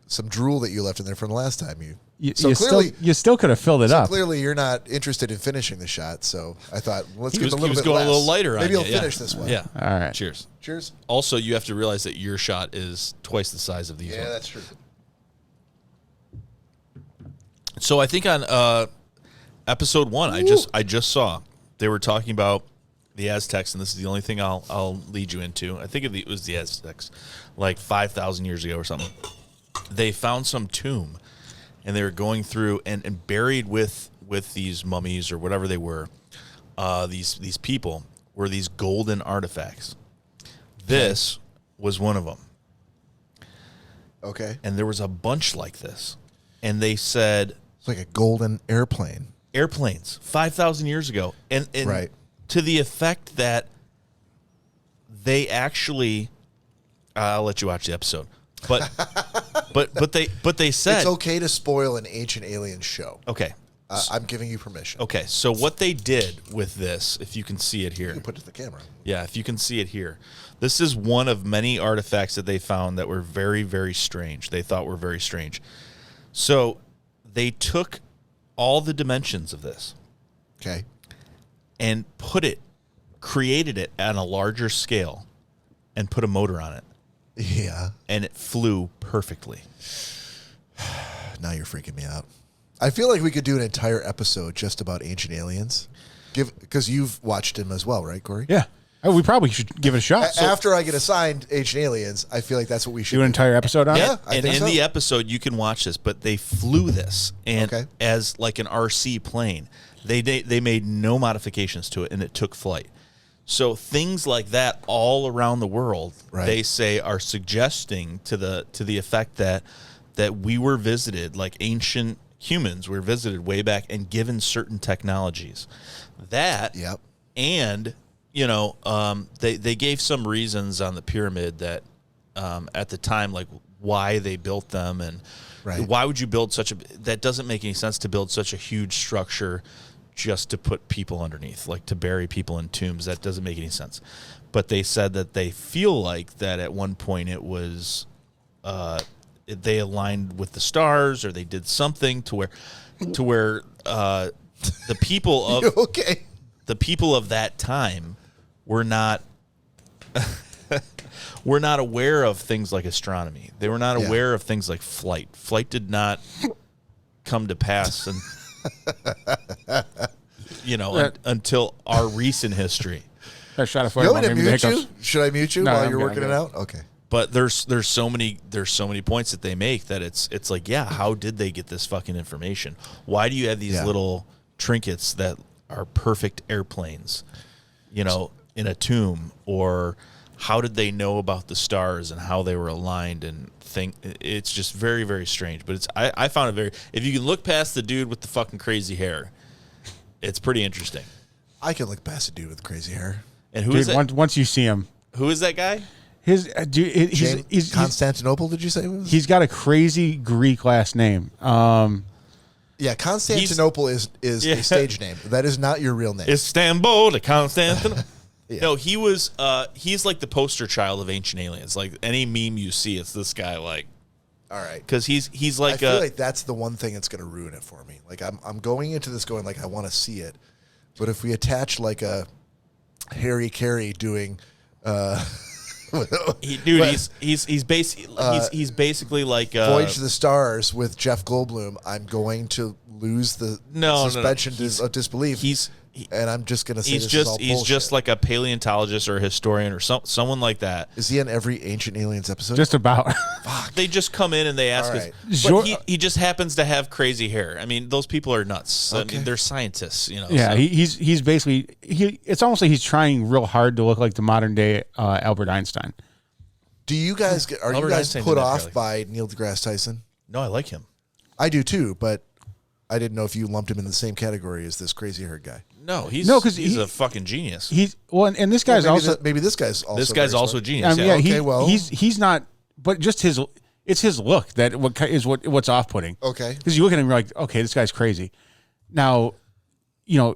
some drool that you left in there from the last time you still could have filled it up. Clearly, you're not interested in finishing the shot. So I thought, let's give him a little bit going less. A little lighter. Maybe he'll finish this one. Yeah. All right. Cheers. Cheers. Also, you have to realize that your shot is twice the size of these. Yeah, that's true. So I think on episode 1, I just saw they were talking about the Aztecs, and this is the only thing I'll lead you into. I think it was the Aztecs, like 5,000 years ago or something. They found some tomb, and they were going through and buried with these mummies or whatever they were. These people were these golden artifacts. This was one of them. Okay. And there was a bunch like this, and they said it's like a golden airplane. Airplanes 5,000 years ago, and right. To the effect that they actually, I'll let you watch the episode. but they said it's okay to spoil an Ancient Aliens show. Okay. I'm giving you permission. Okay, so what they did with this, if you can see it here. You can put it to the camera. Yeah, if you can see it here. This is one of many artifacts that they found that were very, very strange. They thought were very strange. So they took all the dimensions of this. Okay. And created it on a larger scale and put a motor on it. Yeah. And it flew perfectly. Now you're freaking me out. I feel like we could do an entire episode just about Ancient Aliens. Because you've watched them as well, right, Cory? Yeah. We probably should give it a shot. After I get assigned Ancient Aliens, I feel like that's what we should do. An entire episode on it? Yeah, and in the episode, you can watch this, but they flew this and as like an RC plane. They made no modifications to it, and it took flight. So things like that all around the world, they say, are suggesting to the effect that we were visited, like ancient humans were visited way back and given certain technologies. That and they gave some reasons on the pyramid that at the time, like why they built them and why would you build that doesn't make any sense to build such a huge structure just to put people underneath, like to bury people in tombs. That doesn't make any sense. But they said that they feel like that at one point it was they aligned with the stars, or they did something to where the people of the people of that time were not aware of things like astronomy. They were not aware of things like flight. Flight did not come to pass, and until our recent history. I shot a you want me to mute you? Should I mute you while you're working it out? Okay. But there's so many points that they make that it's like, how did they get this fucking information? Why do you have these little trinkets that are perfect airplanes, in a tomb? Or how did they know about the stars and how they were aligned and it's just very, very strange. But I found it very, if you can look past the dude with the fucking crazy hair, it's pretty interesting. I can look past a dude with crazy hair. And who is it? Once you see him. Who is that guy? He's Constantinople, did you say? He's got a crazy Greek last name. Yeah, Constantinople is a stage name. That is not your real name. Istanbul to Constantinople. No, he's like the poster child of Ancient Aliens. Like any meme you see, it's this guy. Like, all right, because he's like. I feel like that's the one thing that's going to ruin it for me. Like I'm going into this going like I want to see it, but if we attach like a Harry Carey doing. He's basically like Voyage to the Stars with Jeff Goldblum. I'm going to lose the suspension of disbelief. And I'm just going to say this is all bullshit. He's just like a paleontologist or a historian or someone like that. Is he in every Ancient Aliens episode? Just about. Fuck. They just come in and they ask us. But he just happens to have crazy hair. I mean, those people are nuts. Okay. I mean, they're scientists, Yeah, so. He's basically it's almost like he's trying real hard to look like the modern day Albert Einstein. Do you guys are you guys put off by Neil deGrasse Tyson? No, I like him. I do too, but I didn't know if you lumped him in the same category as this crazy haired guy. No, he's a fucking genius. And this guy's maybe this guy's also a genius. He's not, but just it's his look that what's off putting. Okay, because you look at him, you're like, okay, this guy's crazy. Now, Neil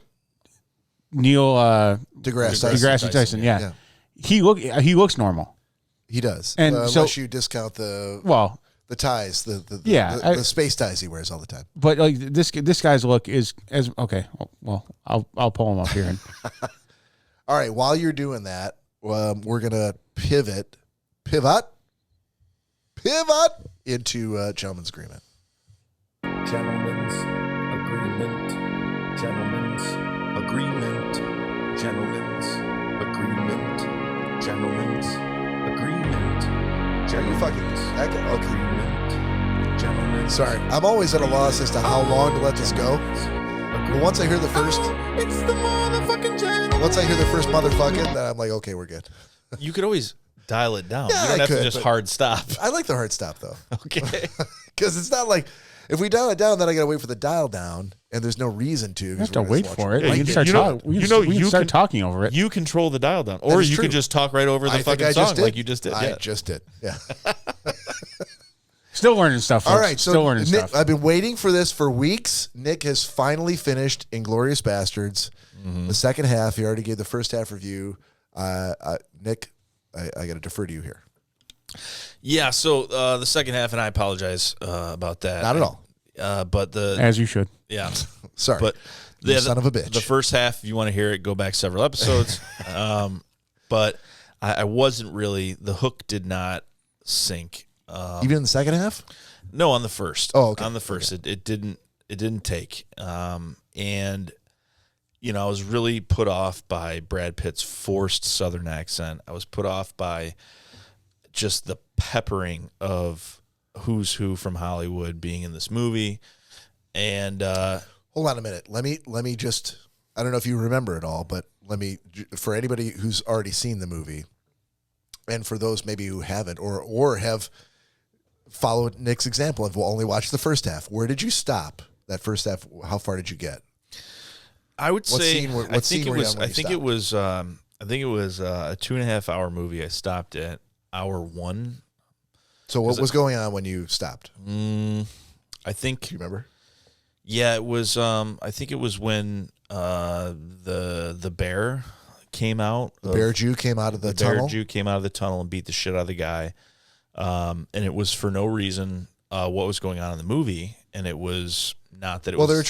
deGrasse Tyson, yeah. He looks normal. He does, and unless you discount the ties, the space ties he wears all the time. But like this guy's look is as okay. Well, I'll pull him up here. All right, while you're doing that, we're gonna pivot into gentleman's agreement. Gentleman's agreement. Gentleman's agreement. Gentleman's agreement. Gentleman's agreement. Are you fucking okay? Gentlemen. Sorry, I'm always at a loss as to how long to let this go. But once I hear the first, it's the motherfucking gentleman. Once I hear the first motherfucking, then I'm like, okay, we're good. You could always dial it down. Yeah, you don't have to just hard stop. I like the hard stop though. Okay, because it's not like if we dial it down, then I got to wait for the dial down, and there's no reason to. You have to wait for it. Yeah, you can start talking over it. You control the dial down, or you can just talk right over the fucking song like you just did. I just did. Yeah. Still learning stuff, folks. All right, so Still learning Nick, stuff. I've been waiting for this for weeks. Nick has finally finished Inglourious Bastards. The second half. He already gave the first half review. Nick, I got to defer to you here. Yeah, so the second half, and I apologize about that. Not at all. But As you should. yeah, Sorry, but you son of a bitch. The first half, if you want to hear it, go back several episodes. But I wasn't really, the hook did not sink. Even in the second half? No, on the first. Oh, okay. On the first, it didn't take. And you know, I was really put off by Brad Pitt's forced Southern accent. I was put off by just the peppering of who's who from Hollywood being in this movie. And Hold on a minute. Let me just, I don't know if you remember it all, but for anybody who's already seen the movie, and for those maybe who haven't or have followed Nick's example and will only watch the first half, where did you stop that first half? How far did you get? I would say, I think it was a 2.5 hour movie. I stopped at hour 1. So what was going on when you stopped? I think. Do you remember? Yeah, it was. I think it was when the bear came out. The bear Jew came out of the tunnel. Bear Jew came out of the tunnel and beat the shit out of the guy. And it was for no reason. What was going on in the movie, and it was not that. They were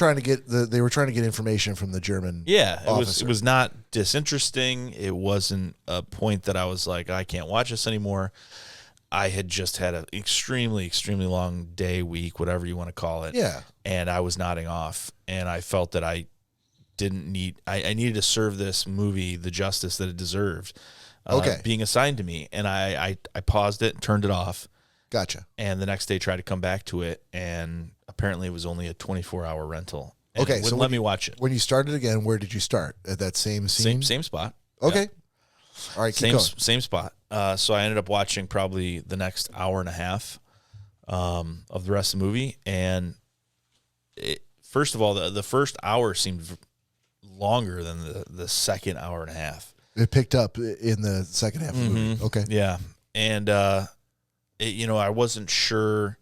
trying to get information from the German. Yeah, officer. It was not disinteresting. It wasn't a point that I was like, I can't watch this anymore. I had just had an extremely, extremely long day, week, whatever you want to call it. Yeah. And I was nodding off, and I felt that I needed to serve this movie the justice that it deserved. Being assigned to me. And I paused it and turned it off. Gotcha. And the next day tried to come back to it, and apparently it was only a 24-hour rental. And Okay, it wouldn't let me watch it. When you started again, where did you start? At that same scene? Same spot. Okay. Yeah. All right, keep going. Same spot. So I ended up watching probably the next hour and a half of the rest of the movie. And first of all, the first hour seemed longer than the second hour and a half. It picked up in the second half of the movie. Okay. Yeah. And, I wasn't sure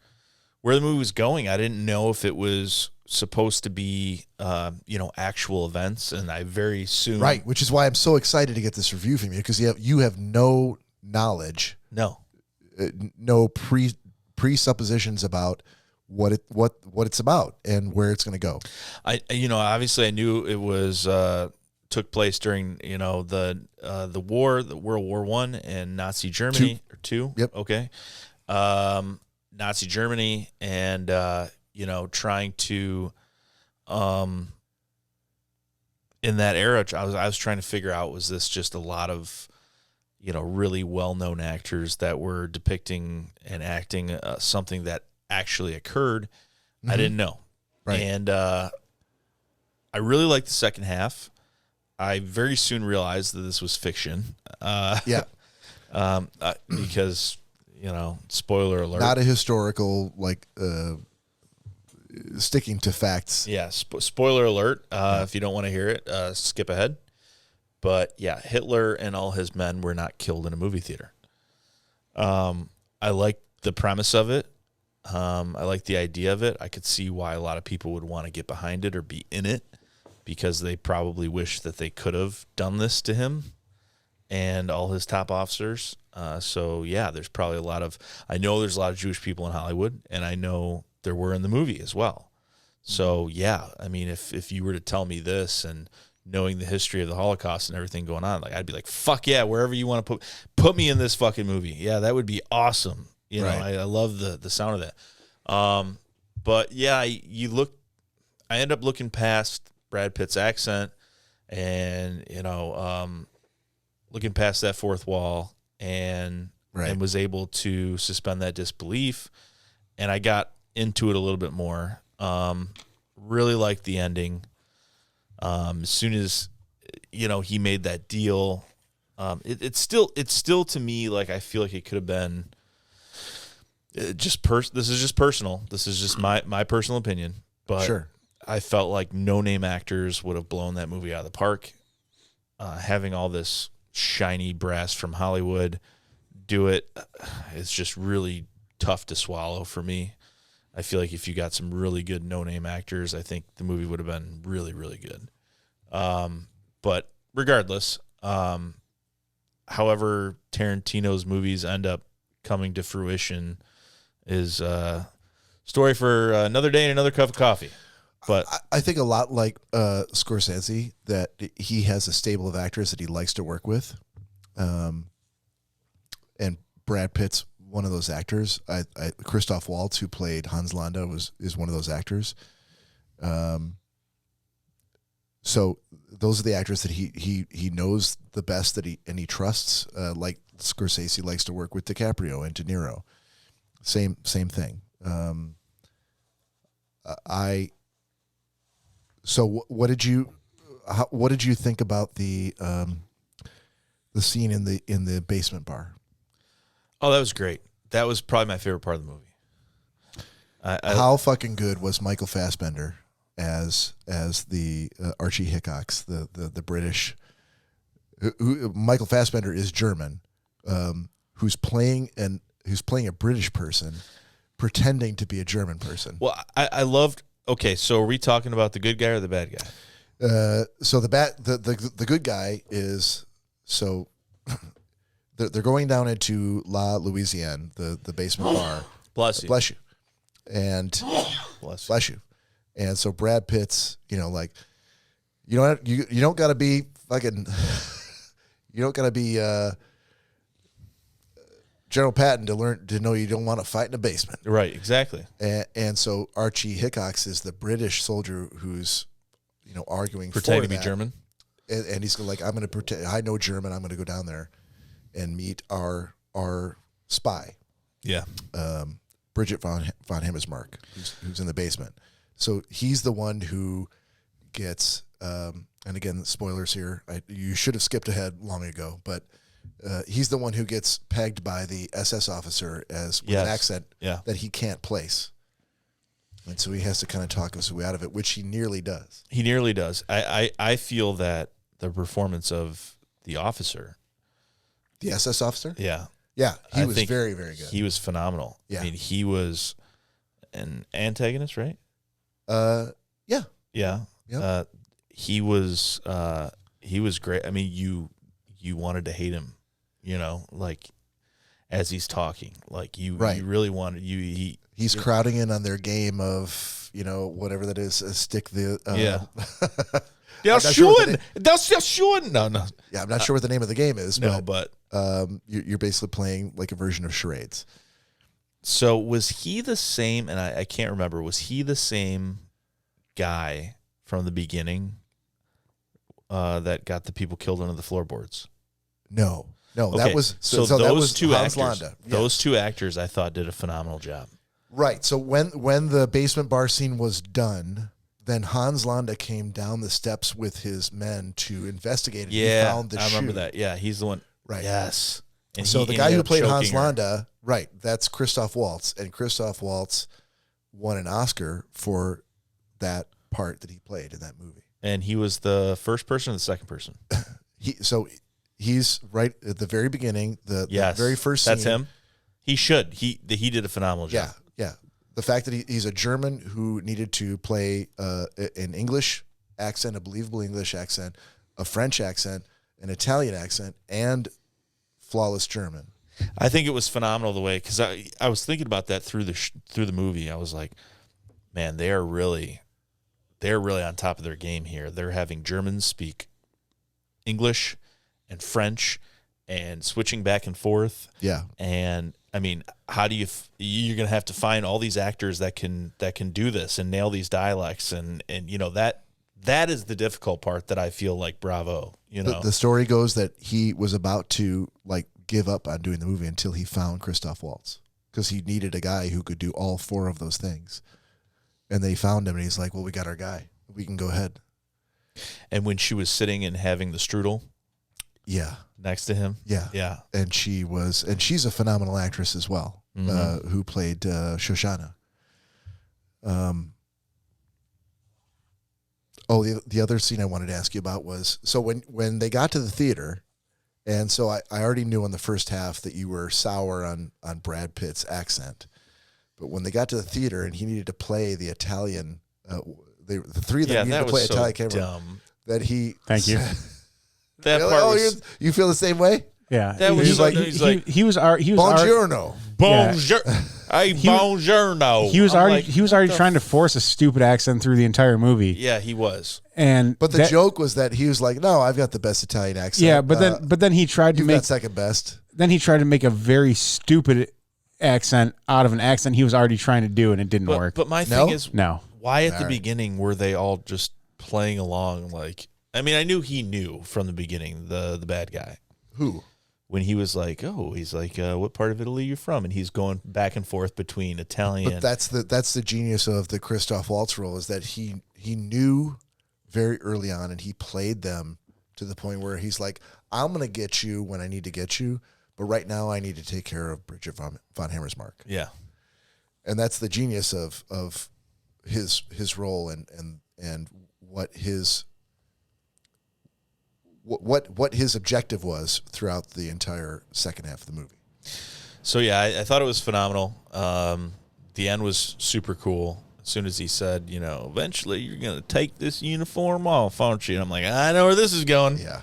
where the movie was going. I didn't know if it was supposed to be, actual events. And I very soon. Right. Which is why I'm so excited to get this review from you, because you have no knowledge. No. No presuppositions about what it's about and where it's going to go. Obviously I knew it was, took place during, the war, the World War I and Nazi Germany two. Yep. Okay. Nazi Germany and, trying to, in that era, I was trying to figure out, was this just a lot of, really well-known actors that were depicting and acting something that actually occurred? Mm-hmm. I didn't know. Right. And, I really liked the second half. I very soon realized that this was fiction. Because, spoiler alert. Not a historical, sticking to facts. Yeah, spoiler alert. If you don't want to hear it, skip ahead. But yeah, Hitler and all his men were not killed in a movie theater. I like the premise of it. I like the idea of it. I could see why a lot of people would want to get behind it or be in it, because they probably wish that they could have done this to him and all his top officers. So yeah, there's probably I know there's a lot of Jewish people in Hollywood, and I know there were in the movie as well. So yeah, I mean, if you were to tell me this and knowing the history of the Holocaust and everything going on, I'd be like, fuck yeah, wherever you want to put me in this fucking movie. Yeah, that would be awesome. Right. I love the sound of that. But yeah, I ended up looking past Brad Pitt's accent and, looking past that fourth wall and was able to suspend that disbelief. And I got into it a little bit more. Really liked the ending. As soon as, he made that deal, it's still to me, like, I feel like it could have been this is just personal. This is just my personal opinion, but sure. I felt like no-name actors would have blown that movie out of the park. Having all this shiny brass from Hollywood do it, it's just really tough to swallow for me. I feel like if you got some really good no-name actors, I think the movie would have been really, really good. But regardless, however Tarantino's movies end up coming to fruition is a story for another day and another cup of coffee. But I think a lot like Scorsese, that he has a stable of actors that he likes to work with. And Brad Pitt's one of those actors. Christoph Waltz, who played Hans Landa, is one of those actors. So those are the actors that he knows the best that he trusts. Like Scorsese likes to work with DiCaprio and De Niro. Same thing. So what did you think about the scene in the basement bar? oh, that was great. That was probably my favorite part of the movie. How fucking good was Michael Fassbender as the Archie Hickox, the British? Michael Fassbender is German, who's playing a British person, pretending to be a German person. Well, I loved. Okay, so are we talking about the good guy or the bad guy? So the good guy is they're going down into La Louisiane, the basement bar. Bless you. Bless you. And bless you. And so Brad Pitt's, you don't gotta be fucking you don't gotta be General Patton to know you don't want to fight in a basement. Right, exactly. And so Archie Hickox is the British soldier who's, arguing Pretending for to be that. German. And he's like, I'm going to pretend I know German. I'm going to go down there and meet our spy, Yeah. Bridget von Hammersmark, who's in the basement. So he's the one who gets, and again, spoilers here. You should have skipped ahead long ago, but he's the one who gets pegged by the SS officer with an accent that he can't place. And so he has to kind of talk his way out of it, which he nearly does. He nearly does. I feel that the performance of the officer. The SS officer? Yeah. Yeah, he was think very, very good. He was phenomenal. Yeah. I mean, he was an antagonist, right? Yeah. Yeah. Yep. He was great. I mean, you wanted to hate him, like as he's talking, like you really wanted he's crowding in on their game of, whatever that is, stick the That's schön. No. Yeah, I'm not sure what the name of the game is, but you're basically playing like a version of charades. So was he the same? And I can't remember. Was he the same guy from the beginning that got the people killed under the floorboards? No, Okay. that was so that those was two Hans actors. Landa. Yeah. Those two actors, I thought, did a phenomenal job. Right. So when the basement bar scene was done, then Hans Landa came down the steps with his men to investigate it. Yeah, he found the I remember shoe. that. Yeah, he's the one. Right. Yes. And so he the guy ended who up played choking Hans her. Landa, right, that's Christoph Waltz. And Christoph Waltz won an Oscar for that part that he played in that movie. And he was the first person or the second person? He's right at the very beginning, the very first scene. That's him? He should. He did a phenomenal job. Yeah. The fact that he's a German who needed to play an English accent, a believable English accent, a French accent, an Italian accent, and flawless German. I think it was phenomenal the way, because I was thinking about that through the movie. I was like, man, they're really on top of their game here. They're having Germans speak English and French and switching back and forth. Yeah. And I mean, how do you're going to have to find all these actors that can do this and nail these dialects. And that is the difficult part that I feel like Bravo, The story goes that he was about to give up on doing the movie until he found Christoph Waltz, because he needed a guy who could do all four of those things. And they found him, and he's like, well, we got our guy. We can go ahead. And when she was sitting and having the strudel next to him. Yeah. And she's a phenomenal actress as well, who played Shoshana. The other scene I wanted to ask you about was, so when they got to the theater, and so I already knew in the first half that you were sour on Brad Pitt's accent. But when they got to the theater and he needed to play the Italian, the three of them needed that to play was so Italian camera. dumb. That he Thank you. That part was you feel the same way? Yeah, That was he's so- like he's he was already Buongiorno. bonjour. Hey, bonjourno. he was I'm already like, he was already trying to force a stupid accent through the entire movie. Yeah, he was. And But the joke was that he was like, "No, I've got the best Italian accent." yeah, but then he tried to you've make got second best. then he tried to make a very stupid accent out of an accent he was already trying to do, and it didn't work. But my No? thing is, No. why at the beginning were they all just playing along? Like, I mean, I knew he knew from the beginning, the bad guy. Who? When he was like, he's like, what part of Italy are you from? And he's going back and forth between Italian. But that's the genius of the Christoph Waltz role, is that he knew very early on, and he played them to the point where he's like, "I'm going to get you when I need to get you, but right now I need to take care of Bridget von Hammersmark." Yeah. And that's the genius of his role and what his what his objective was throughout the entire second half of the movie. So, yeah, I thought it was phenomenal. The end was super cool. As soon as he said, eventually you're going to take this uniform off, aren't you? And I'm like, I know where this is going. Yeah.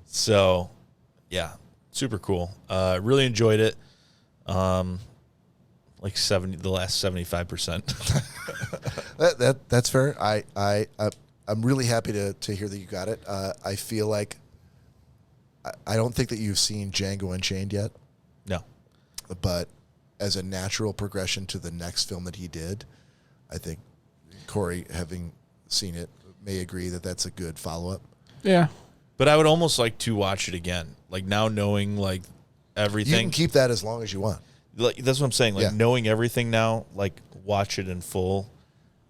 So, yeah, super cool. Really enjoyed it. Like the last 75%. That's fair. I'm really happy to hear that you got it. I feel like I don't think that you've seen Django Unchained yet, No. but as a natural progression to the next film that he did, I think Cory, having seen it, may agree that that's a good follow-up. Yeah. But I would almost like to watch it again. Like, now knowing, like, everything. You can keep that as long as you want. Like, that's what I'm saying. Like, Yeah. knowing everything now, like, watch it in full.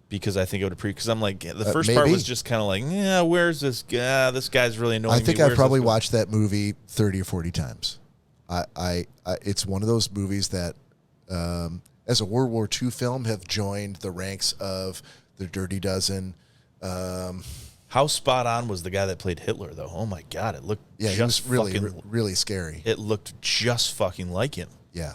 Because I think it would because I'm like, the first part maybe. was just kind of like, yeah, where's this guy? This guy's really annoying. I think me. I've Where's probably this- watched that movie 30 or 40 times. I it's one of those movies that, as a World War II film, have joined the ranks of The Dirty Dozen. How spot on was the guy that played Hitler, though? Oh, my God. It looked Yeah, he just was really, fucking, really scary. it looked just fucking like him. Yeah.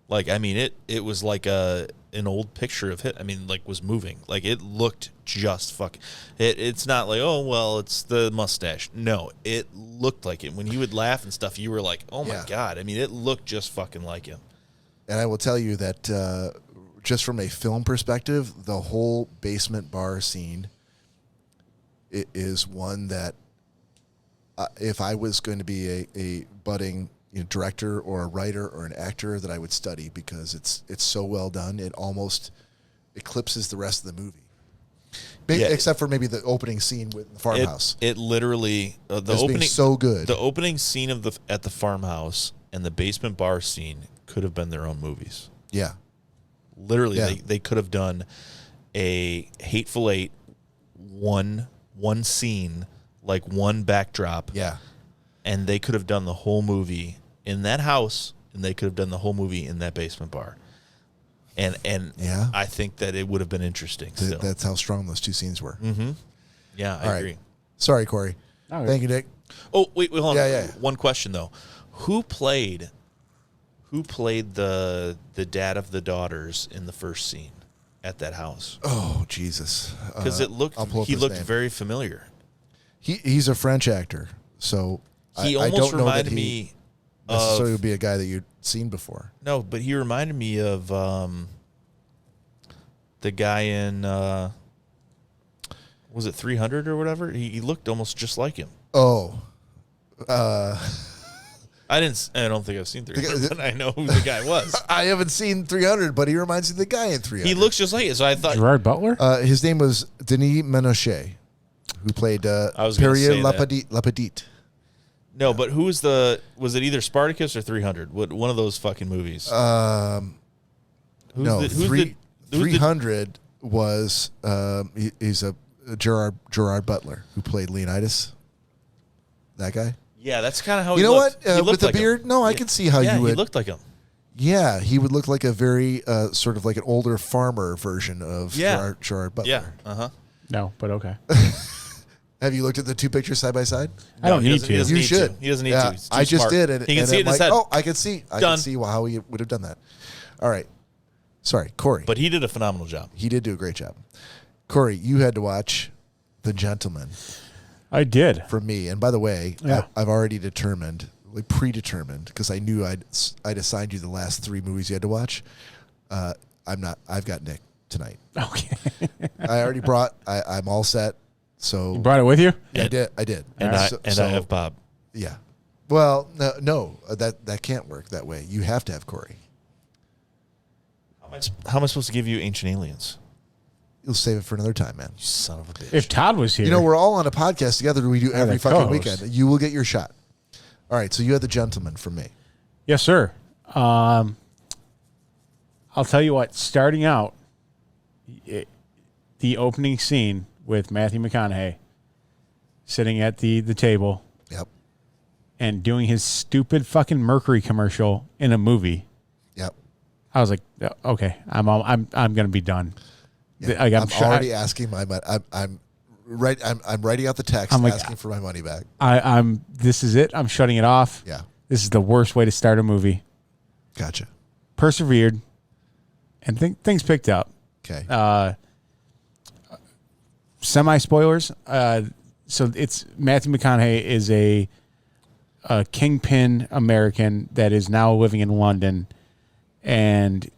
Like, I mean, it was like an old picture of Hitler. I mean, like, was moving. Like, it looked just fucking. It's not like, oh, well, it's the mustache. No, it looked like it. When he would laugh and stuff, you were like, oh, my Yeah. God. I mean, it looked just fucking like him. And I will tell you that just from a film perspective, the whole basement bar scene is one that if I was going to be a budding director or a writer or an actor, that I would study, because it's so well done. It almost eclipses the rest of the movie. Yeah. Except for maybe the opening scene with the farmhouse. It literally the As being opening so good. The opening scene of at the farmhouse and the basement bar scene could have been their own movies. Yeah. Literally, Yeah. they could have done a Hateful Eight one scene, like one backdrop. Yeah. And they could have done the whole movie in that house, and they could have done the whole movie in that basement bar. And Yeah. I think that it would have been interesting. Still. That's how strong those two scenes were. Yeah, I All right. agree. Sorry, Cory. All Thank you, Nick. Oh, wait, hold on. Yeah. One question though. Who played the dad of the daughters in the first scene at that house? Oh, Jesus. Because I'll pull up he his looked name. very familiar. He's a French actor, so He I almost don't know that reminded he me necessarily of would be a guy that you'd seen before. no, but he reminded me of the guy in was it 300 or whatever? He looked almost just like him. Oh, I don't think I've seen 300, but I know who the guy was. I haven't seen 300, but he reminds me of the guy in 300. He looks just like it, so I thought Gerard Butler? His name was Denis Menochet, who played was gonna say Perrier that. La Petite. no, but who was was it either Spartacus or 300? One of those fucking movies. No, who's the 300 was he's a Gerard Butler who played Leonidas. That guy. Yeah, that's kind of how You he know looked. what? He With looked the like him. beard, no, I can see how you would. He looked like him. Yeah, he would look like a very sort of like an older farmer version of Yeah. Gerard Butler. Yeah. Uh-huh. No, but okay. Have you looked at the two pictures side by side? I don't he need doesn't- to. He doesn't You need should. to. He doesn't need Yeah, to. He's too I just smart. did, and He can and see it I'm in his like, head. oh, I can see Done. how he would have done that. All right, Sorry, Cory. But he did a phenomenal job. He did do a great job. Cory, you had to watch The Gentleman I did. for me. And by the way, Yeah. I've already predetermined, because I knew I'd assigned you the last 3 movies you had to watch. I've got Nick tonight. Okay. I already brought. I'm all set. So You brought it with you? I did. And So- I have Bob. Yeah. Well, no, that can't work that way. You have to have Cory. How am I supposed to give you Ancient Aliens? You'll save it for another time, man. You son of a bitch. If Todd was here. You know, we're all on a podcast together. We do every the fucking co-host. weekend. You will get your shot. All right. So you had The Gentleman from me. Yes, sir. I'll tell you what, starting out, the opening scene with Matthew McConaughey sitting at the table Yep. and doing his stupid fucking Mercury commercial in a movie. Yep. I was like, okay, I'm gonna be done. Yeah. Like, I'm already asking my money. I'm writing out the text I'm like, asking for my money back. This is it. I'm shutting it off. Yeah. This is the worst way to start a movie. Gotcha. Persevered, and things picked up. Okay. Semi spoilers. So it's Matthew McConaughey is a kingpin American that is now living in London, and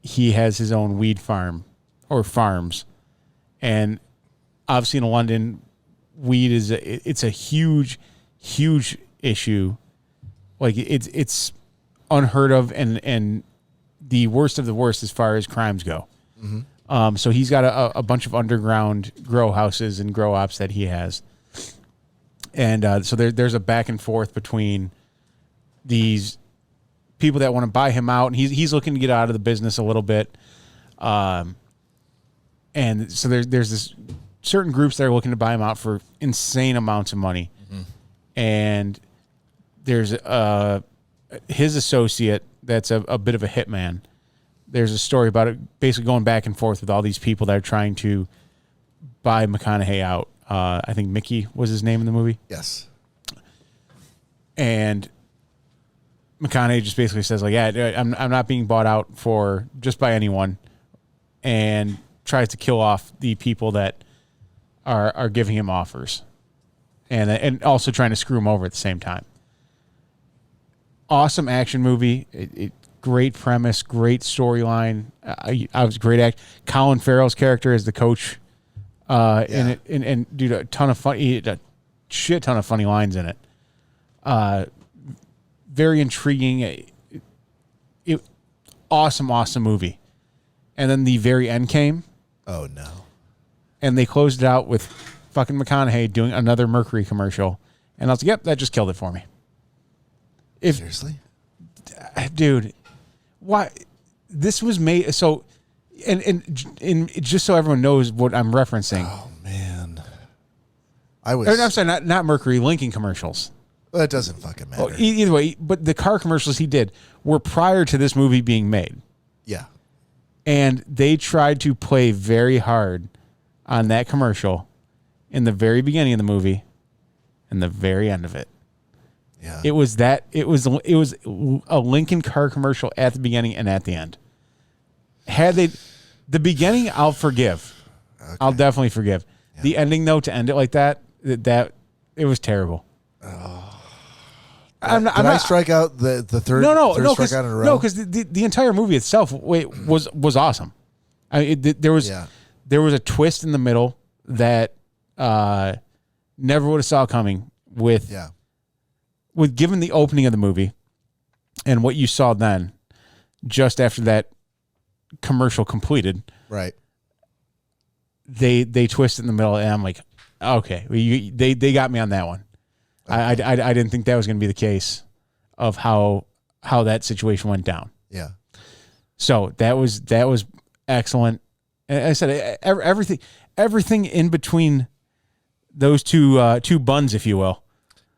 he has his own weed farm or farms, and obviously in London, weed is it's a huge issue. Like it's unheard of and the worst of the worst as far as crimes go. Mm-hmm. So he's got a bunch of underground grow houses and grow ops that he has. And so there's a back and forth between these people that want to buy him out, and he's looking to get out of the business a little bit. And so there's this certain groups that are looking to buy him out for insane amounts of money. Mm-hmm. And there's his associate that's a bit of a hitman. There's a story about it basically going back and forth with all these people that are trying to buy McConaughey out. I think Mickey was his name in the movie. Yes. And McConaughey just basically says, like, yeah, I'm not being bought out for just by anyone, and tries to kill off the people that are giving him offers, and also trying to screw him over at the same time. Awesome action movie. Great premise, great storyline. I was great act. Colin Farrell's character as the coach in it, and dude, a shit ton of funny lines in it. Very intriguing. Awesome movie. And then the very end came. Oh no. And they closed it out with fucking McConaughey doing another Mercury commercial. And I was like, yep, that just killed it for me. Seriously? Dude, why this was made so and just so everyone knows what I'm referencing. Oh man. I'm sorry, not Mercury, Lincoln commercials. Well, it doesn't fucking matter. Well, either way, but the car commercials he did were prior to this movie being made. Yeah. And they tried to play very hard on that commercial in the very beginning of the movie and the very end of it. Yeah. It was a Lincoln car commercial at the beginning and at the end. The beginning, I'll forgive. Okay. I'll definitely forgive. Yeah. The ending, though, to end it like that it was terrible. Oh. I'm not, Did I strike out the third strikeout in a row? No, because the entire movie itself was awesome. There was a twist in the middle that never would have saw coming with given the opening of the movie and what you saw then, just after that commercial completed. Right. They twisted in the middle, and I'm like, okay, they got me on that one. Okay. I didn't think that was going to be the case of how that situation went down. Yeah. So that was excellent. And I said everything in between those two buns, if you will.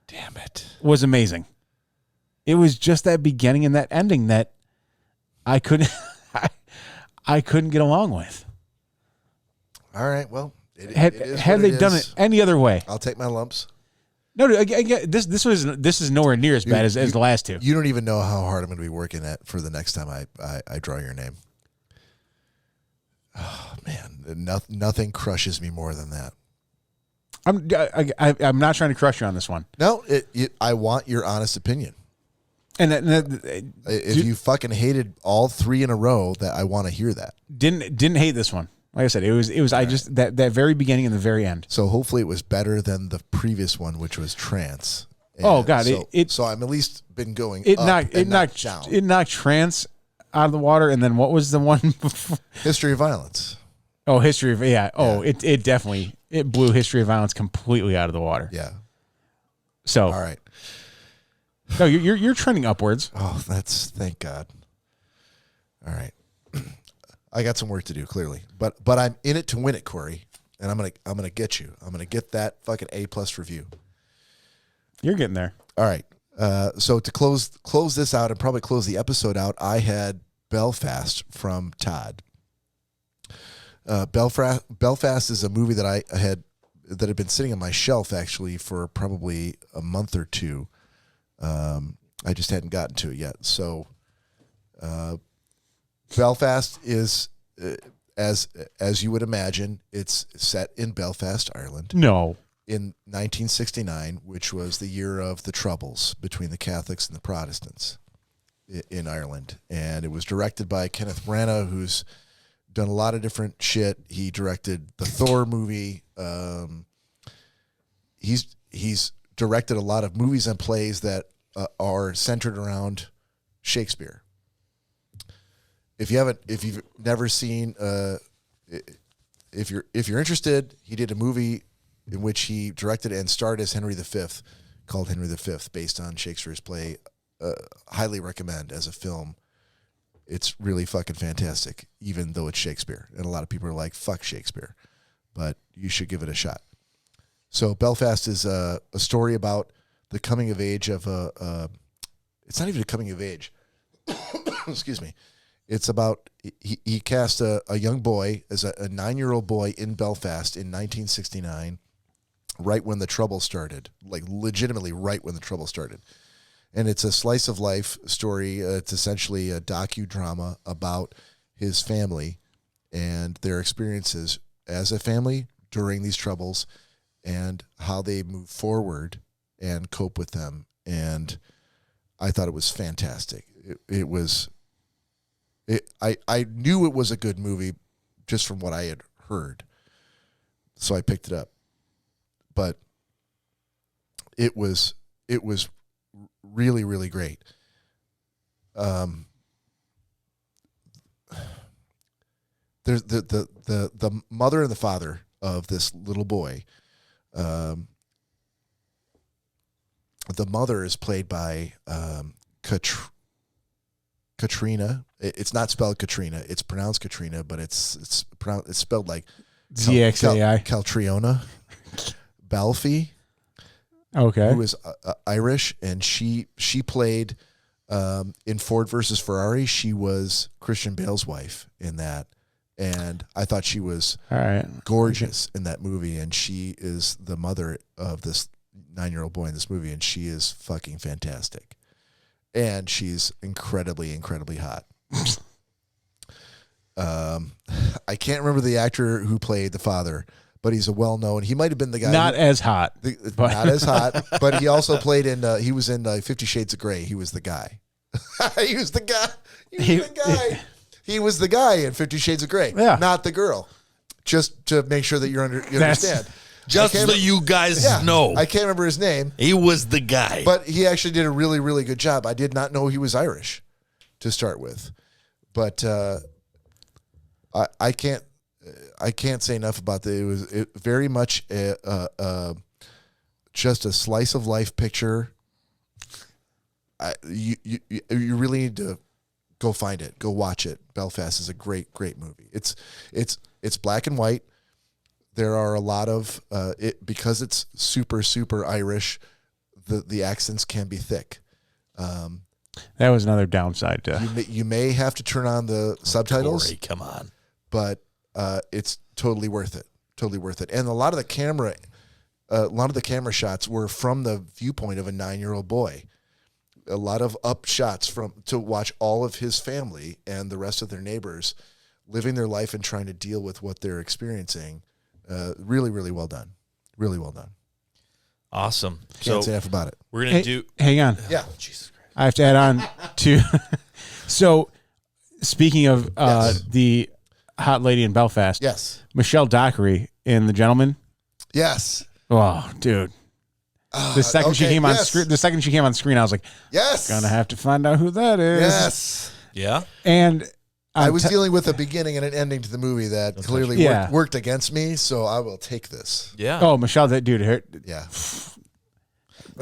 Damn it. Was amazing. It was just that beginning and that ending that I couldn't get along with. All right. Well, had they done it any other way, I'll take my lumps. No, this is nowhere near as bad as the last two. You don't even know how hard I'm going to be working at for the next time I draw your name. Oh, man, nothing crushes me more than that. I'm not trying to crush you on this one. No, I want your honest opinion. And If you fucking hated all 3 in a row, that I want to hear that. didn't hate this one. Like I said, it was. I just that very beginning and the very end. So hopefully it was better than the previous one, which was Trance. Oh God! So I'm at least been going. It up knocked and not down. down. It knocked Trance out of the water, and then what was the one before? History of Violence. Oh, History of it definitely blew History of Violence completely out of the water. Yeah. So all right. No, you're trending upwards. Oh, thank God. All right. I got some work to do, clearly, but I'm in it to win it, Cory, and I'm gonna get you. I'm gonna get that fucking A+ review. You're getting there. All right. So to close this out and probably close the episode out, I had Belfast from Todd. Belfast is a movie that I had been sitting on my shelf actually for probably a month or two. I just hadn't gotten to it yet. So, Belfast is, as you would imagine, it's set in Belfast, Ireland. No. In 1969, which was the year of the Troubles between the Catholics and the Protestants in Ireland. And it was directed by Kenneth Branagh, who's done a lot of different shit. He directed the Thor movie. He's directed a lot of movies and plays that are centered around Shakespeare. If you've never seen, if you're interested, he did a movie in which he directed and starred as Henry V, called Henry V, based on Shakespeare's play. Highly recommend as a film. It's really fucking fantastic, even though it's Shakespeare. And a lot of people are like, fuck Shakespeare. But you should give it a shot. So Belfast is a story about the coming of age of it's not even a coming of age. Excuse me. It's about, he cast a young boy as a 9-year-old boy in Belfast in 1969, right when the trouble started, like legitimately right when the trouble started. And it's a slice of life story. It's essentially a docudrama about his family and their experiences as a family during these troubles and how they move forward and cope with them. And I thought it was fantastic. I knew it was a good movie just from what I had heard. So I picked it up. But it was really, really great. There's the mother and the father of this little boy. The mother is played by Katrina. It's not spelled Katrina. It's pronounced Katrina, but it's spelled like ZXAI. Caltriona Balfe. Okay. Who is Irish, and she played in Ford versus Ferrari. She was Christian Bale's wife in that, and I thought she was gorgeous in that movie. And she is the mother of this 9-year-old boy in this movie, and she is fucking fantastic. And she's incredibly, incredibly hot. I can't remember the actor who played the father, but he's a well-known. He might have been the guy. Not as hot. Not as hot, but he also played in. He was in 50 Shades of Grey. He was the guy. He was the guy. He was the guy in 50 Shades of Grey. Yeah. Not the girl. Just to make sure that you understand. Just so you guys know. I can't remember his name. He was the guy. But he actually did a really, really good job. I did not know he was Irish to start with. But I can't say enough about that. It was very much just a slice of life picture. You really need to go find it. Go watch it. Belfast is a great, great movie. It's black and white. There are a lot of because it's super, super Irish. The accents can be thick. That was another downside to. You may have to turn on the subtitles. Cory, come on. But it's totally worth it. Totally worth it. And a lot of the camera shots were from the viewpoint of a 9-year-old boy. A lot of up shots to watch all of his family and the rest of their neighbors living their life and trying to deal with what they're experiencing. Really, really well done. Really well done. Awesome. Can't say enough about it. We're going to do. Hang on. Yeah. Jesus Christ. I have to add on to. So, speaking of the hot lady in Belfast, Yes. Michelle Dockery in The Gentleman. Yes. Oh, dude. The second she okay, came on yes. screen, I was like, Yes. gonna have to find out who that is. Yes. Yeah. And I was dealing with a beginning and an ending to the movie that clearly Yeah. worked against me, so I will take this. Yeah. oh, Michelle, that dude, her Yeah.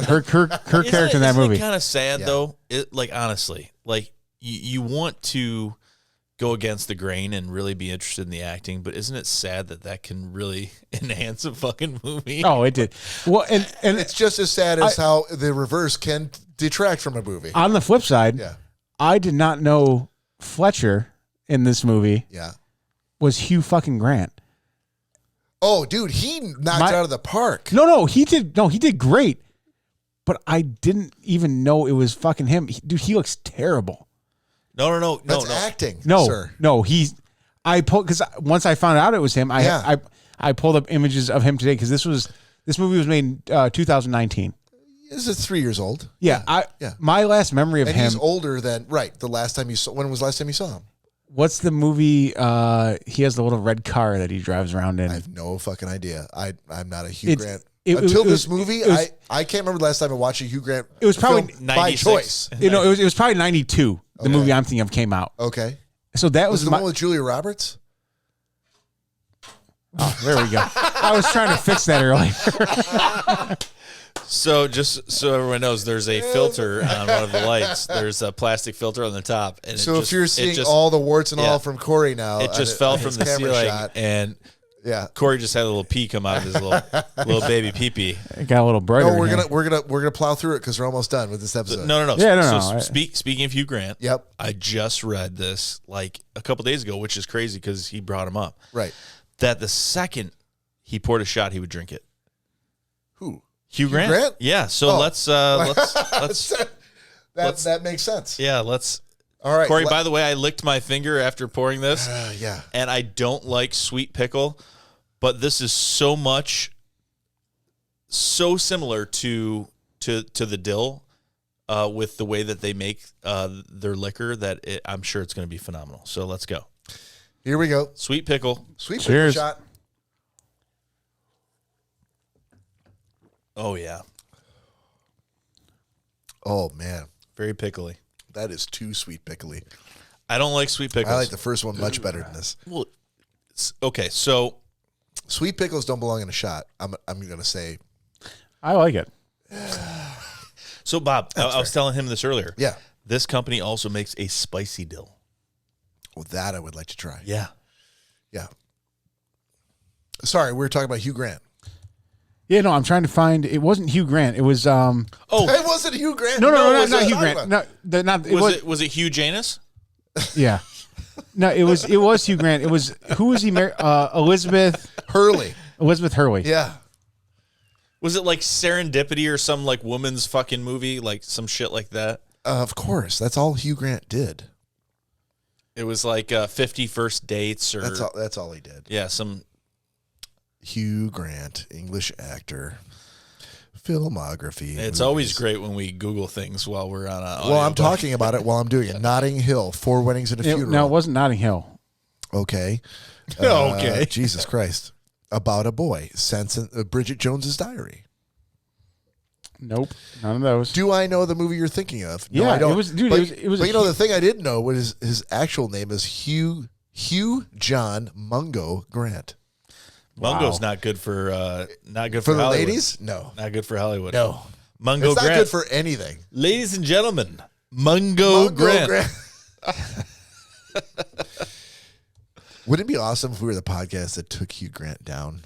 character in that movie. Kind of sad Yeah. though. Like honestly, like you want to go against the grain and really be interested in the acting, but isn't it sad that can really enhance a fucking movie? Oh, it did. Well, and It's just as sad as how the reverse can detract from a movie. on the flip side, Yeah. I did not know Fletcher in this movie Yeah. was Hugh fucking Grant. Oh, dude, he knocked it out of the park. No, he did great. But I didn't even know it was fucking him. Dude, he looks terrible. No. That's acting, No, sir. no, because once I found out it was him, I pulled up images of him today because this movie was made in 2019. This is 3 years old. Yeah, my last memory of And him. he's older than, the last time you saw, when was the last time you saw him? What's the movie? He has the little red car that he drives around in. I have no fucking idea. I'm not a Hugh Grant. it Until was- this movie, it was- I can't remember the last time I watched a Hugh Grant It was probably film by 96. choice. it was probably 92. The movie I'm thinking of came out. Okay. So that Was was it the my. one with Julia Roberts? Oh, there we go. I was trying to fix that earlier. So just so everyone knows, there's a filter on one of the lights. There's a plastic filter on the top, and So if you're seeing all the warts and all from Corey now, it just fell from the camera ceiling, shot. and Yeah. Corey just had a little pee come out of his little baby pee pee. It got a little brighter. No, we're in gonna here. we're gonna plow through it because we're almost done with this episode. No. Yeah, no, So no. speaking of Hugh Grant, Yep. I just read this like a couple days ago, which is crazy because he brought him up. Right. That the second he poured a shot, he would drink it. Who? Hugh Grant? Yeah. So Oh. let's that makes sense. let's. All right, Corey, by the way, I licked my finger after pouring this. Yeah. And I don't like sweet pickle, but this is so similar to the dill with the way that they make their liquor that I'm sure it's going to be phenomenal. So let's go. Here we go. Sweet pickle. Sweet pickle Cheers. shot. Oh yeah, Oh man, very pickly. that is too sweet pickly. I don't like sweet pickles. I like the first one much better than this. Well, okay, so Sweet pickles don't belong in a shot. I'm gonna say. I like it. Bob, I was telling him this earlier. Yeah. This company also makes a spicy dill. Well, that I would like to try. Yeah. Yeah. Sorry, we were talking about Hugh Grant. Yeah, no, I'm trying to find. It wasn't Hugh Grant. It was. Oh, It wasn't Hugh Grant. No, was not it? Hugh Grant. No, not. was it Hugh Janus? Yeah. No, it was Hugh Grant. It was who was he married? Elizabeth Hurley. Hurley. Yeah. Was it like Serendipity or some like woman's fucking movie, like some shit like that? Of course. That's all Hugh Grant did. It was like 50 First Dates or That's all he did. yeah, some Hugh Grant, English actor, filmography. It's always great when we Google things while we're on a Well, I'm talking about it while I'm doing it. Notting Hill, 4 weddings and a funeral. No, it wasn't Notting Hill. Okay. Okay. Jesus Christ. About a boy. Bridget Jones's Diary. Nope, none of those. Do I know the movie you're thinking of? No, Yeah, I don't. it was- dude, But, it was but a you know, hu- the thing I didn't know was his actual name is Hugh John Mungo Grant. Mungo's Wow. not good for For the Hollywood. ladies? No. Not good for Hollywood. No. Mungo It's not Grant. good for anything. Ladies and gentlemen, Mungo Grant. Wouldn't it be awesome if we were the podcast that took Hugh Grant down?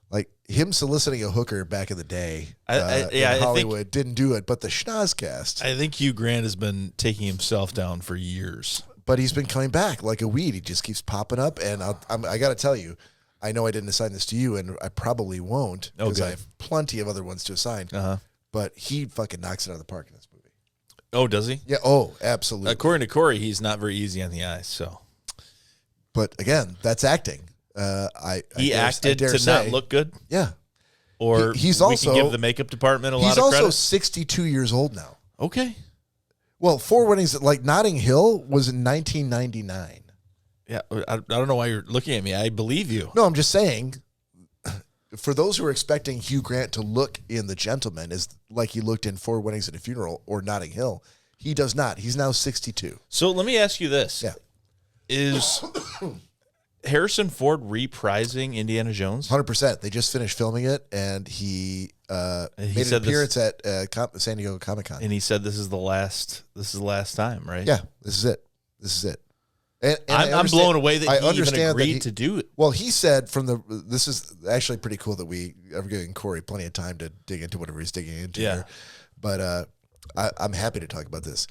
Like him soliciting a hooker back in the day I in think- Hollywood didn't do it, but the Schnozzcast. I think Hugh Grant has been taking himself down for years. But he's been coming back like a weed. He just keeps popping up. And I got to tell you, I know I didn't assign this to you, and I probably won't because I Okay. have plenty of other ones to assign. Uh-huh. But he fucking knocks it out of the park in this movie. Oh, does he? Yeah. Oh, absolutely. According to Cory, he's not very easy on the eyes. So But again, that's acting. He acted to say, not look good. Yeah. Or he's we also can give the makeup department a lot of credit. He's also credit. 62 years old now. Okay. Well, 4 Weddings like Notting Hill was in 1999. Yeah, I don't know why you're looking at me. I believe you. No, I'm just saying, for those who are expecting Hugh Grant to look in The Gentleman as like he looked in 4 Weddings and a Funeral or Notting Hill, he does not. He's now 62. So let me ask you this. Yeah. Is Harrison Ford reprising Indiana Jones? 100%. They just finished filming it, and he made an appearance at San Diego Comic-Con. And he said this is the last time, right? Yeah, this is it. And I'm blown away that he even understand agreed to do it. Well, he said this is actually pretty cool that we are giving Cory plenty of time to dig into whatever he's digging into here. But I'm happy to talk about this.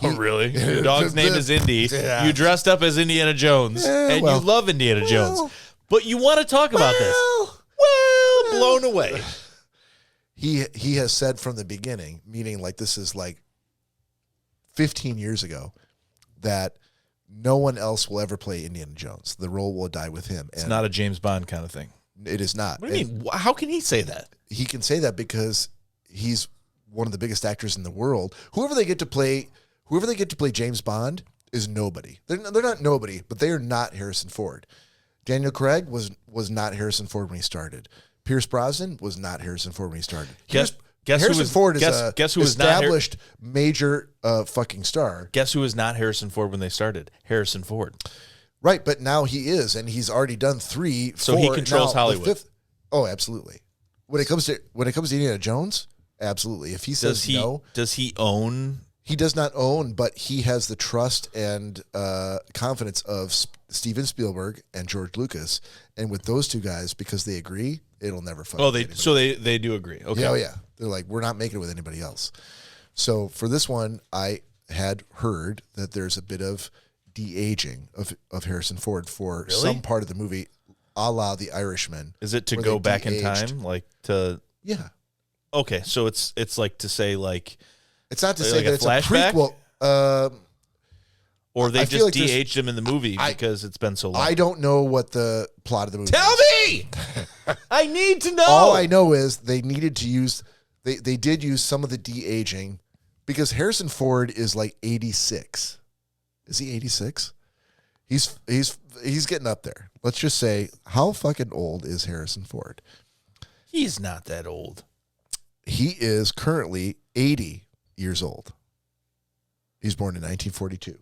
Really? Your dog's name is Indy. Yeah. You dressed up as Indiana Jones, and you love Indiana Jones. But you want to talk about this. Well, blown away. He has said from the beginning, meaning like this is like 15 years ago, that no one else will ever play Indiana Jones. The role will die with him. It's not a James Bond kind of thing. It is not. What do you mean? How can he say that? He can say that because he's one of the biggest actors in the world. Whoever they get to play James Bond is nobody. They're not nobody, but they are not Harrison Ford. Daniel Craig was not Harrison Ford when he started. Pierce Brosnan was not Harrison Ford when he started. Harrison Ford is a established major fucking star. Guess who was not Harrison Ford when they started? Harrison Ford. Right, but now he is, and he's already done 3, 4. So he controls Hollywood. Oh, absolutely. When it comes to Indiana Jones, absolutely. If he says no, does he own? He does not own, but he has the trust and confidence of Steven Spielberg and George Lucas, and with those two guys, because they agree, it'll never fuck. Oh, they do agree. Okay. Yeah, yeah. They're like, we're not making it with anybody else. So for this one, I had heard that there's a bit of de-aging of Harrison Ford for some part of the movie, a la The Irishman. Is it to go back in time, like to? Yeah. Okay, so it's like to say like. It's not to say like that it's flashback? a prequel. Or they I feel just like de-aged him in the movie because it's been so long. I don't know what the plot of the movie Tell is. me! I need to know! All I know is they needed to use, they did use some of the de-aging because Harrison Ford is like 86. Is he 86? He's getting up there. Let's just say, how fucking old is Harrison Ford? He's not that old. He is currently 80 years old. He's born in 1942.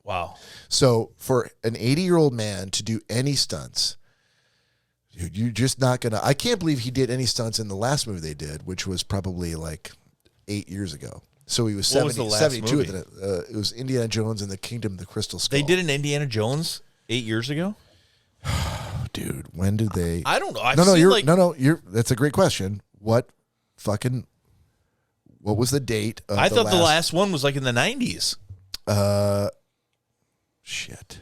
Wow. So for an 80-year-old man to do any stunts, dude, you're just not going to... I can't believe he did any stunts in the last movie they did, which was probably like 8 years ago. So he was 72. movie? It was Indiana Jones and the Kingdom of the Crystal Skull. They did an Indiana Jones 8 years ago? Dude, when did they... I don't know. That's a great question. What was the date of I thought the last one was like in the 90s. Shit.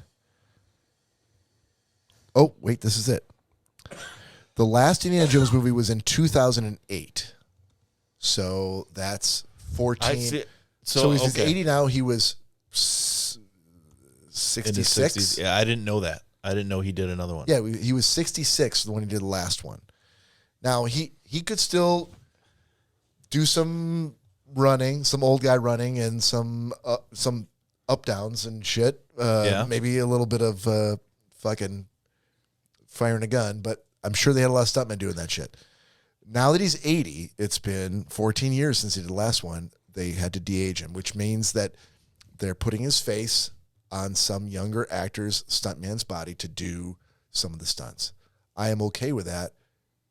Oh, wait, this is it. The last Indiana Jones movie was in 2008. So that's 14. So he's 80 now. He was 66. Yeah, I didn't know that. I didn't know he did another one. Yeah, he was 66 when he did the last one. Now, he could still do some running, some old guy running, and some up downs and shit. Maybe a little bit of fucking firing a gun, but I'm sure they had a lot of stuntmen doing that shit. Now that he's 80, it's been 14 years since he did the last one. They had to de-age him, which means that they're putting his face on some younger actor's stuntman's body to do some of the stunts. I am okay with that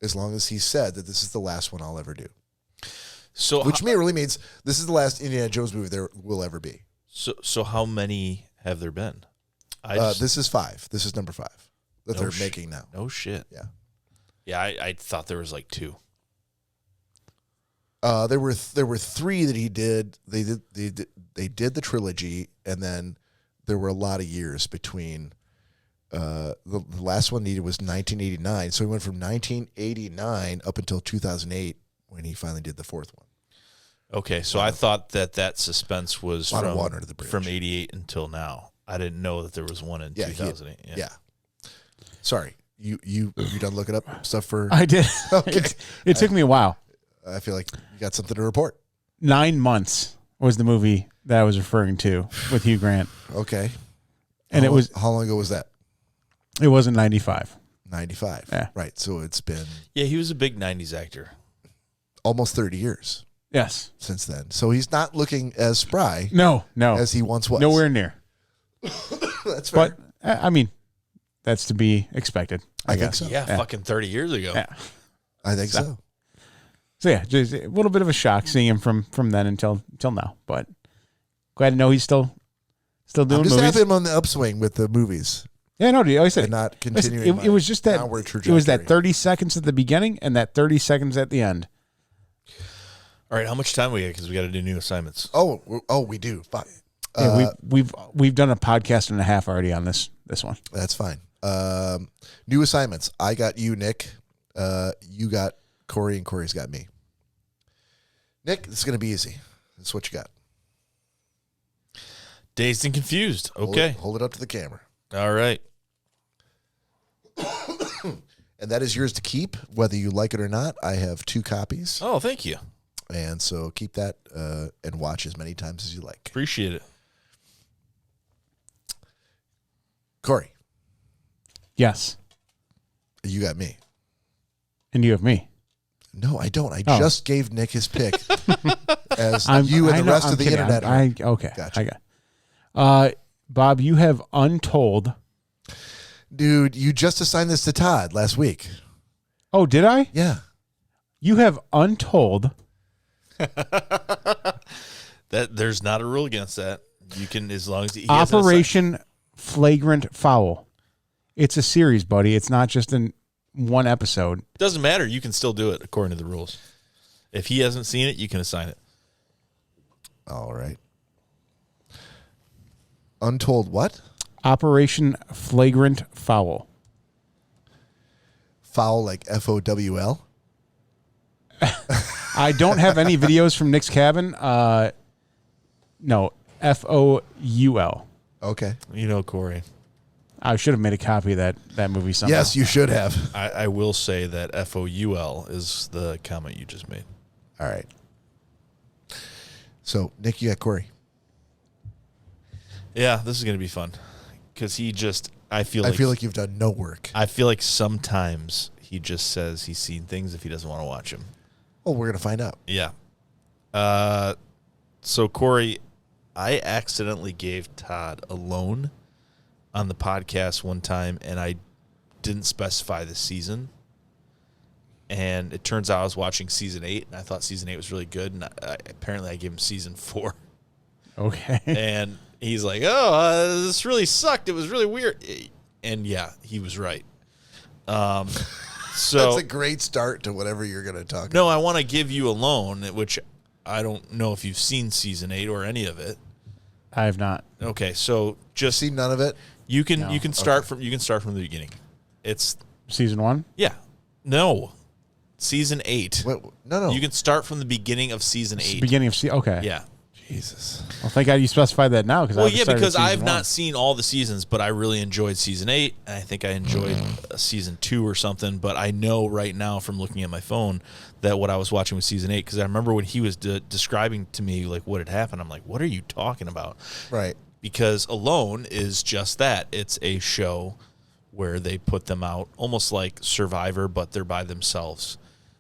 as long as he said that this is the last one I'll ever do. Which really means this is the last Indiana Jones movie there will ever be. So how many have there been? This is 5. This is number 5 that they're making now. No shit. Yeah. Yeah, I thought there was like 2. There were 3 that he did. They did the trilogy, and then there were a lot of years between. The last one needed was 1989, so he went from 1989 up until 2008 when he finally did the 4th one. Okay, so I thought that suspense was a lot of water under the bridge. from 88 until now. I didn't know that there was one in 2008. Yeah. Sorry. You done looking up stuff for? I did. Okay. It took me a while. I feel like you got something to report. 9 months was the movie that I was referring to with Hugh Grant. Okay. And how long ago was that? It wasn't 95. 95. Yeah. Right. So it's been Yeah, he was a big 90s actor. almost 30 years Yes. since then. So he's not looking as spry No. as he once was. Nowhere near. That's fair. But, I mean, that's to be expected. I think guess. so. Yeah, fucking 30 years ago. Yeah. I think so. So, yeah, just a little bit of a shock seeing him from then until now. But glad to know he's still doing I'm just movies. having him on the upswing with the movies Yeah, no, dude, like I said, and not listen, continuing. it was just that downward it was that trajectory. 30 seconds at the beginning and that 30 seconds at the end. All right, how much time we got? Because we got to do new assignments. Oh, we do. Fine. Yeah, we've done a podcast and a half already on this one. That's fine. New assignments. I got you, Nick. You got Cory, and Cory's got me. Nick, this is going to be easy. This is what you got. Dazed and confused. Okay. Hold it up to the camera. All right. And that is yours to keep, whether you like it or not. I have 2 copies. Oh, thank you. And so keep that and watch as many times as you like. Appreciate it. Cory, Yes. you got me. And you have me. No, I don't. I Oh. just gave Nick his pick as I you and the know, rest I'm of the kidding. internet. Okay. Gotcha. I got. Bob, you have Untold. Dude, you just assigned this to Todd last week. Oh, did I? Yeah. You have Untold. That there's not a rule against that. You can, as long as he has an Operation Flagrant Foul. It's a series, buddy. It's not just in one episode. doesn't matter. You can still do it according to the rules. If he hasn't seen it, you can assign it. All right. Untold what? Operation Flagrant Foul. Foul like Fowl? I don't have any videos from Nick's cabin. No, Foul. Okay. You know, Cory, I should have made a copy of that movie somehow. Yes, you should have. I will say that FOUL is the comment you just made. All right. So, Nick, you got Cory. Yeah, this is going to be fun. Because I feel I feel like you've done no work. I feel like sometimes he just says he's seen things if he doesn't want to watch them. Well, we're going to find out. Yeah. So, Cory, I accidentally gave Todd a loan on the podcast one time, and I didn't specify the season. And it turns out I was watching season 8, and I thought season 8 was really good, and apparently I gave him season 4. Okay. And he's like, oh, this really sucked. It was really weird. And, yeah, he was right. So That's a great start to whatever you're going to talk about. No, I want to give you a loan, which I don't know if you've seen season 8 or any of it. I have not. Okay, so just Seen none of it? you can start from the beginning. It's Season 1? season 8. Wait, no. You can start from the beginning of season 8. Beginning of okay. Yeah. Jesus. Well, thank God you specified that now. Well, yeah, because I've not seen all the seasons, but I really enjoyed season 8. And I think I enjoyed season 2 or something. But I know right now from looking at my phone that what I was watching was season 8. Because I remember when he was describing to me like what had happened. I'm like, what are you talking about? Right. Because Alone is just that. It's a show where they put them out almost like Survivor, but they're by themselves.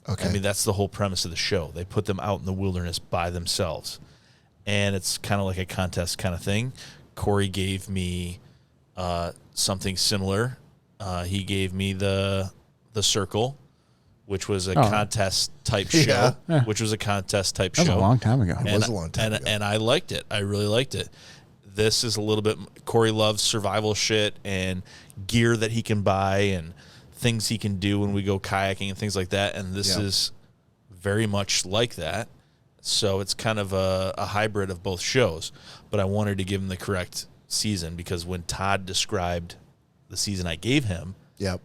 Okay. I mean, that's the whole premise of the show. They put them out in the wilderness by themselves. And it's kind of like a contest kind of thing. Cory gave me something similar. He gave me the Circle, which was a contest type show. Yeah. Which was a contest type That show. was a long time ago. It was a long time ago. And I liked it. I really liked it. This is a little bit. Cory loves survival shit and gear that he can buy and things he can do when we go kayaking and things like that. And this is very much like that. So it's kind of a hybrid of both shows. But I wanted to give him the correct season because when Todd described the season I gave him,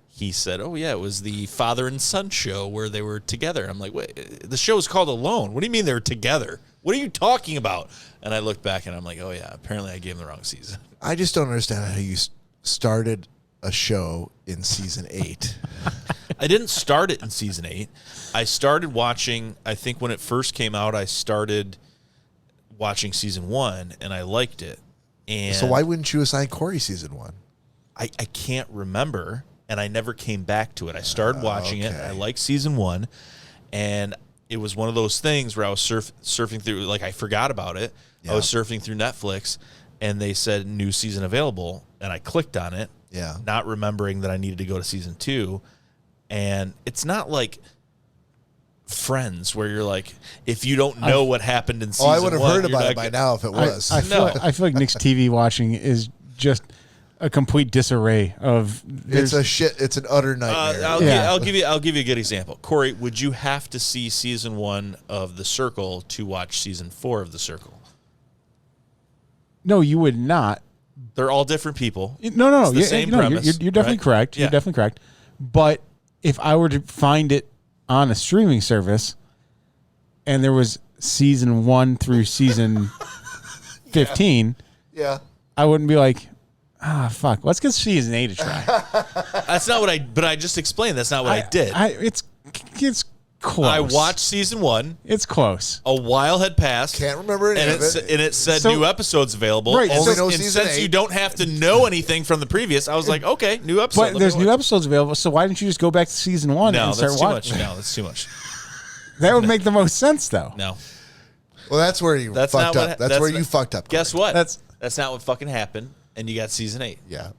he said, oh, yeah, it was the father and son show where they were together. I'm like, wait, the show is called Alone. What do you mean they were together? What are you talking about? And I looked back and I'm like, oh yeah, apparently I gave him the wrong season. I just don't understand how you started a show in season 8. I didn't start it in season 8. I started watching, I think when it first came out, I started watching season 1 and I liked it. And So why wouldn't you assign Cory season 1? I can't remember, and I never came back to it. I started watching it. I liked season 1, and it was one of those things where I was surfing through, like I forgot about it. Yeah. I was surfing through Netflix, and they said new season available, and I clicked on it, not remembering that I needed to go to season 2. And it's not like Friends where you're like, if you don't know what happened in season 1, I would have heard about it by now if it was. I feel like Nick's TV watching is just a complete disarray of. It's an utter nightmare. I'll give you a good example. Cory, would you have to see season 1 of The Circle to watch season 4 of The Circle? No, you would not. They're all different people. No. It's the same premise. You're definitely correct. Yeah. You're definitely correct. But if I were to find it on a streaming service and there was season 1 through season 15, I wouldn't be like, fuck, let's get season 8 a try. That's not what but I just explained that's not what I did. It's close. I watched season 1. It's close. A while had passed. Can't remember any of it. And it said new episodes available. Right. Only know And season since 8. you don't have to know anything from the previous, I was like, okay, new episode. But there's new episodes available, so why didn't you just go back to season 1 No, and start that's too watching? much. No, that's too much. That would make the most sense, though. No. Well, that's where you That's fucked not up. what That's where you fucked up. Guess what? That's not what fucking happened. And you got season 8. Yeah.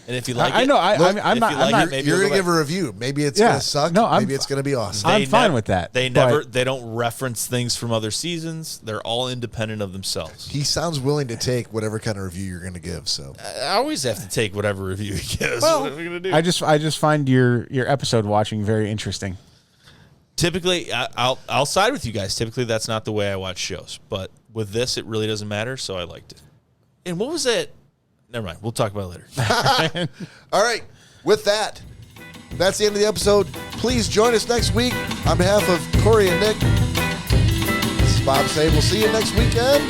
And if you like I it, know. look, I'm if not. you like I'm not. it, maybe You're you'll going to go give a back. review. Maybe it's Yeah. going to suck. No, Maybe it's going to be awesome. I'm fine with that, They but- don't reference things from other seasons. They're all independent of themselves. He sounds willing to take whatever kind of review you're going to give. So I always have to take whatever review he gives. Well, what are we gonna do? I just find your episode watching very interesting. Typically, I'll side with you guys. Typically, that's not the way I watch shows. But with this, it really doesn't matter, so I liked it. And what was it? Never mind. We'll talk about it later. all right. With that, that's the end of the episode. Please join us next week. On behalf of Cory and Nick, this is Bob saying we'll see you next weekend.